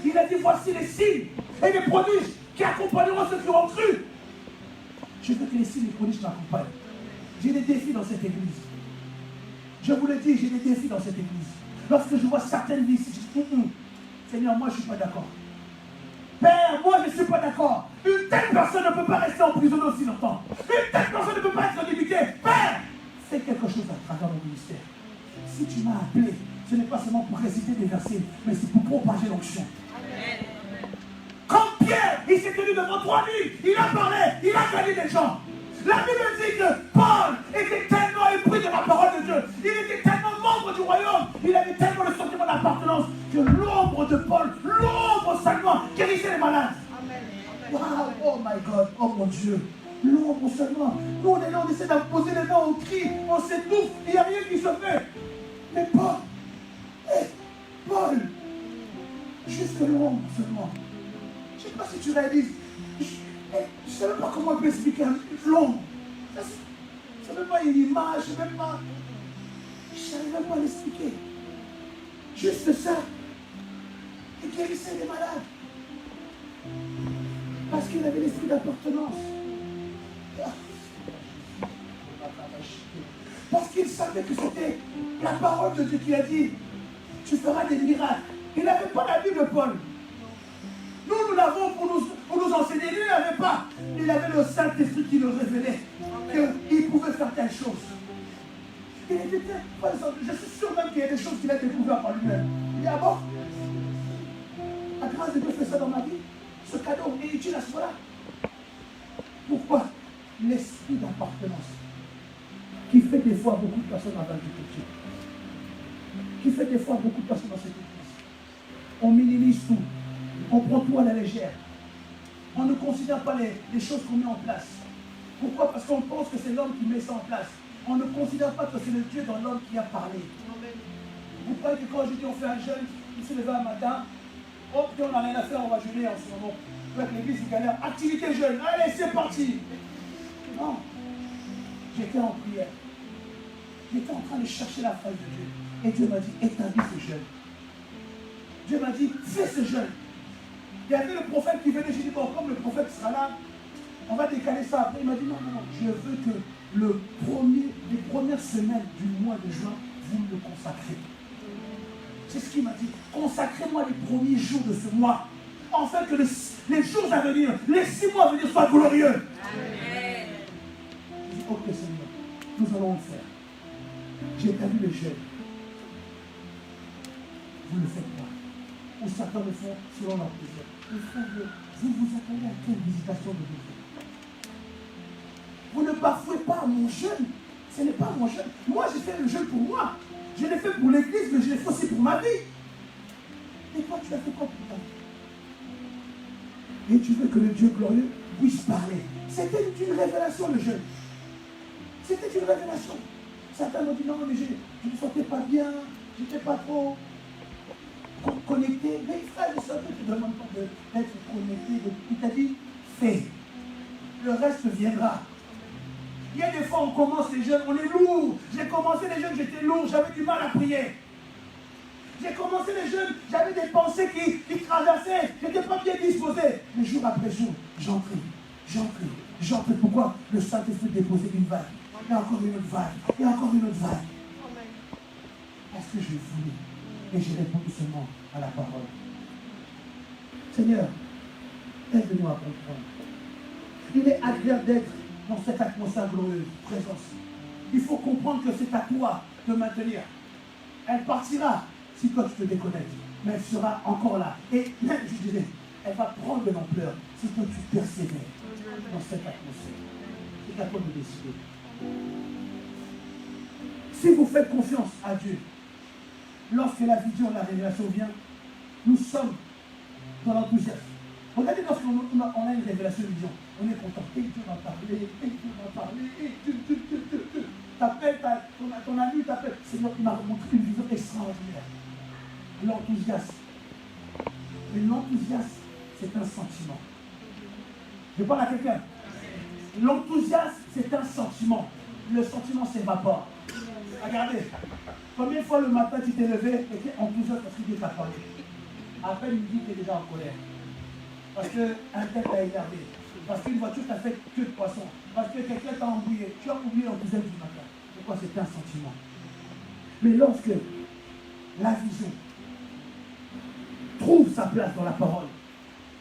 il a dit, voici les signes et les prodiges qui accompagneront ceux qui auront cru. Je veux que les signes et les prodiges m'accompagnent. J'ai des défis dans cette église. Je vous le dis, j'ai des défis dans cette église. Lorsque je vois certaines vies, je dis, Seigneur, moi je ne suis pas d'accord. Père, moi je ne suis pas d'accord. Une telle personne ne peut pas rester emprisonnée aussi longtemps. Une telle personne ne peut pas être limitée. Père, fais quelque chose à travers mon ministère. Si tu m'as appelé, ce n'est pas seulement pour réciter des versets, mais c'est pour propager l'onction. Comme Pierre, il s'est tenu devant 3000, il a parlé, il a gagné des gens. La Bible dit que Paul était tellement épris de la parole de Dieu, il était tellement membre du royaume, il avait tellement le sentiment d'appartenance que l'ombre de Paul, l'ombre seulement, guérissait les malades. Wow, oh my God, oh mon Dieu, l'ombre seulement. Nous on est là, on essaie d'imposer les mains, on crie, on s'étouffe, il n'y a rien qui se fait. Mais Paul, Paul, juste l'ombre seulement. Je ne sais pas si tu réalises. Je ne sais même pas comment on peut expliquer l'ombre. Je ne sais même pas une image, je ne sais même pas. Je ne savais même pas l'expliquer. Juste ça. Il guérissait les malades. Parce qu'il avait l'esprit d'appartenance. Parce qu'il savait que c'était la parole de Dieu qui a dit, tu feras des miracles. Il n'avait pas la Bible, Paul. Nous l'avons pour nous enseigner. Lui, il n'avait pas. Il avait le Saint-Esprit qui nous révélait qu'il pouvait faire telle chose. Il était par exemple, je suis sûr même qu'il y a des choses qu'il a découvertes par lui-même. Il dit, ah bon? La grâce de Dieu fait ça dans ma vie. Ce cadeau est utile à ce moment-là. Pourquoi? L'esprit d'appartenance qui fait des fois beaucoup de personnes dans l'agriculture. Qui fait des fois beaucoup de personnes dans cette église. On minimise tout. On prend tout à la légère. On ne considère pas les choses qu'on met en place. Pourquoi? Parce qu'on pense que c'est l'homme qui met ça en place. On ne considère pas que c'est le Dieu dans l'homme qui a parlé. Vous croyez que quand je dis on fait un jeûne, il se lève un matin, oh putain, on n'a rien à faire, on va jeûner en ce moment. Avec l'église, il galère. Activité jeûne, allez, c'est parti. Non. J'étais en prière. J'étais en train de chercher la face de Dieu. Et Dieu m'a dit, établis ce jeûne. Dieu m'a dit, fais ce jeûne. Il y avait le prophète qui venait, j'ai dit, bon, comme le prophète sera là, on va décaler ça. Après, il m'a dit, non, je veux que les premières semaines du mois de juin, vous me le consacrez. C'est ce qu'il m'a dit. Consacrez-moi les premiers jours de ce mois. Afin que les jours à venir, les 6 mois à venir soient glorieux. Amen. Je dis, ok Seigneur, nous allons le faire. J'ai établi le jeûne. Vous le faites pas. Ou certains le font selon leur plaisir. Mais frère, vous vous attendez à quelle visitation de Dieu? Vous ne bafouez pas mon jeûne. Ce n'est pas mon jeûne. Moi, j'ai fait le jeûne pour moi. Je l'ai fait pour l'église, mais je l'ai fait aussi pour ma vie. Et toi, tu as fait quoi pour toi? Et tu veux que le Dieu glorieux puisse parler. C'était une révélation, le jeûne. C'était une révélation. Certains m'ont dit non, mais je ne me sentais pas bien, je n'étais pas trop connecté. Mais frère et sœurs, ne te demande pas d'être connecté. Il t'a dit, fais. Le reste viendra. Il y a des fois, on commence les jeunes, on est lourd. J'ai commencé les jeunes, j'étais lourd, j'avais du mal à prier. J'ai commencé les jeunes, j'avais des pensées qui traversaient, je n'étais pas bien disposé. Mais jour après jour, j'en prie. Pourquoi? Le Saint-Esprit déposait une vague. Et encore une autre vague. Et encore une autre vague. Parce que je voulais. Et j'ai répondu seulement à la parole. Seigneur, aide-nous à comprendre. Il est agréable d'être dans cette atmosphère glorieuse, présence. Il faut comprendre que c'est à toi de maintenir. Elle partira si toi tu te déconnectes. Mais elle sera encore là. Et même, je dirais, elle va prendre de l'ampleur si toi tu persévères dans cette atmosphère. C'est à toi de décider. Si vous faites confiance à Dieu, lorsque la vision, la révélation vient, nous sommes dans l'enthousiasme. Regardez lorsqu'on a une révélation de vision, on est content. Et Dieu m'a parlé, et Dieu m'a parlé, et Dieu. T'appelles, ton ami t'appelle. Seigneur, il m'a montré une vision extraordinaire. L'enthousiasme. Mais l'enthousiasme, c'est un sentiment. Je parle à quelqu'un. L'enthousiasme, c'est un sentiment. Le sentiment s'évapore. Regardez. Combien de fois le matin tu t'es levé et tu es enthousiaste parce que Dieu t'a parlé? Après midi, tu es déjà en colère. Parce qu'un tête t'a énervé. Parce qu'une voiture t'a fait queue de poisson. Parce que quelqu'un t'a embrouillé. Tu as oublié l'enthousiasme du matin. Pourquoi? C'est un sentiment. Mais lorsque la vision trouve sa place dans la parole,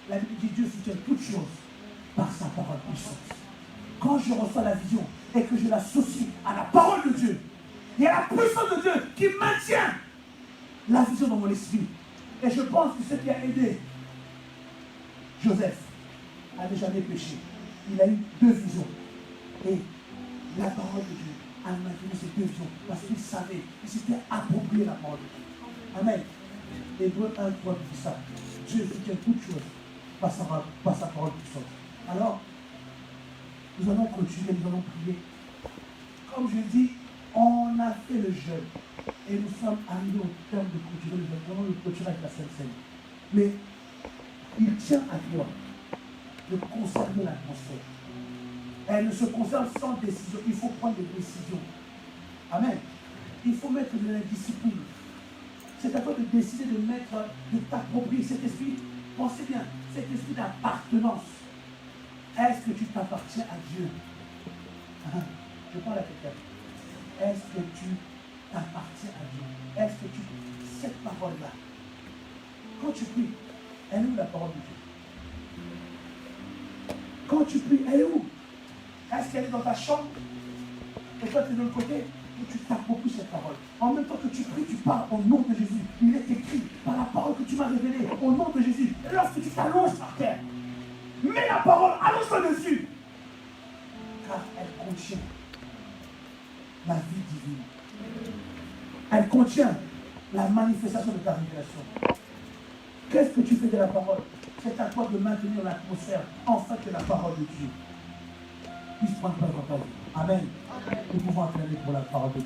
la Bible dit Dieu soutient toutes choses par sa parole puissante. Quand je reçois la vision et que je l'associe à la parole de Dieu et à la puissance de Dieu qui maintient la vision dans mon esprit. Et je pense que ce qui a aidé Joseph a déjà péché. Il a eu 2 visions. Et la parole de Dieu a maintenu ces 2 visions parce qu'il savait, il s'était approprié la parole de Dieu. Amen. Hébreux 1, 3 dit ça. Dieu soutient toutes choses par sa parole puissante. Alors, nous allons continuer, nous allons prier. Comme je dis, on a fait le jeûne et nous sommes arrivés au terme de clôturer le jeûne. Nous allons le clôturer avec la Sainte Seine. Mais il tient à toi de conserver l'atmosphère. Elle ne se conserve sans décision. Il faut prendre des décisions. Amen. Il faut mettre de la discipline. C'est à toi de décider de mettre, de t'approprier cet esprit. Pensez bien, cet esprit d'appartenance. Est-ce que tu t'appartiens à Dieu? Je parle à quelqu'un. Est-ce que tu t'appartiens à Dieu? Est-ce que tu... Cette parole-là, quand tu pries, elle est où la parole de Dieu? Quand tu pries, elle est où? Est-ce qu'elle est dans ta chambre? Et toi, tu es de l'autre côté? Et tu t'appropries cette parole. En même temps que tu pries, tu parles au nom de Jésus. Il est écrit par la parole que tu m'as révélée, au nom de Jésus. Et lorsque tu t'allonges par terre, mets la parole, allonge-toi dessus. Car elle contient la vie divine. Elle contient la manifestation de ta révélation. Qu'est-ce que tu fais de la parole? C'est à toi de maintenir l'atmosphère en fait de la parole de Dieu. Puisse prendre place dans ta vie. Amen. Nous pouvons acclamer pour la parole de Dieu.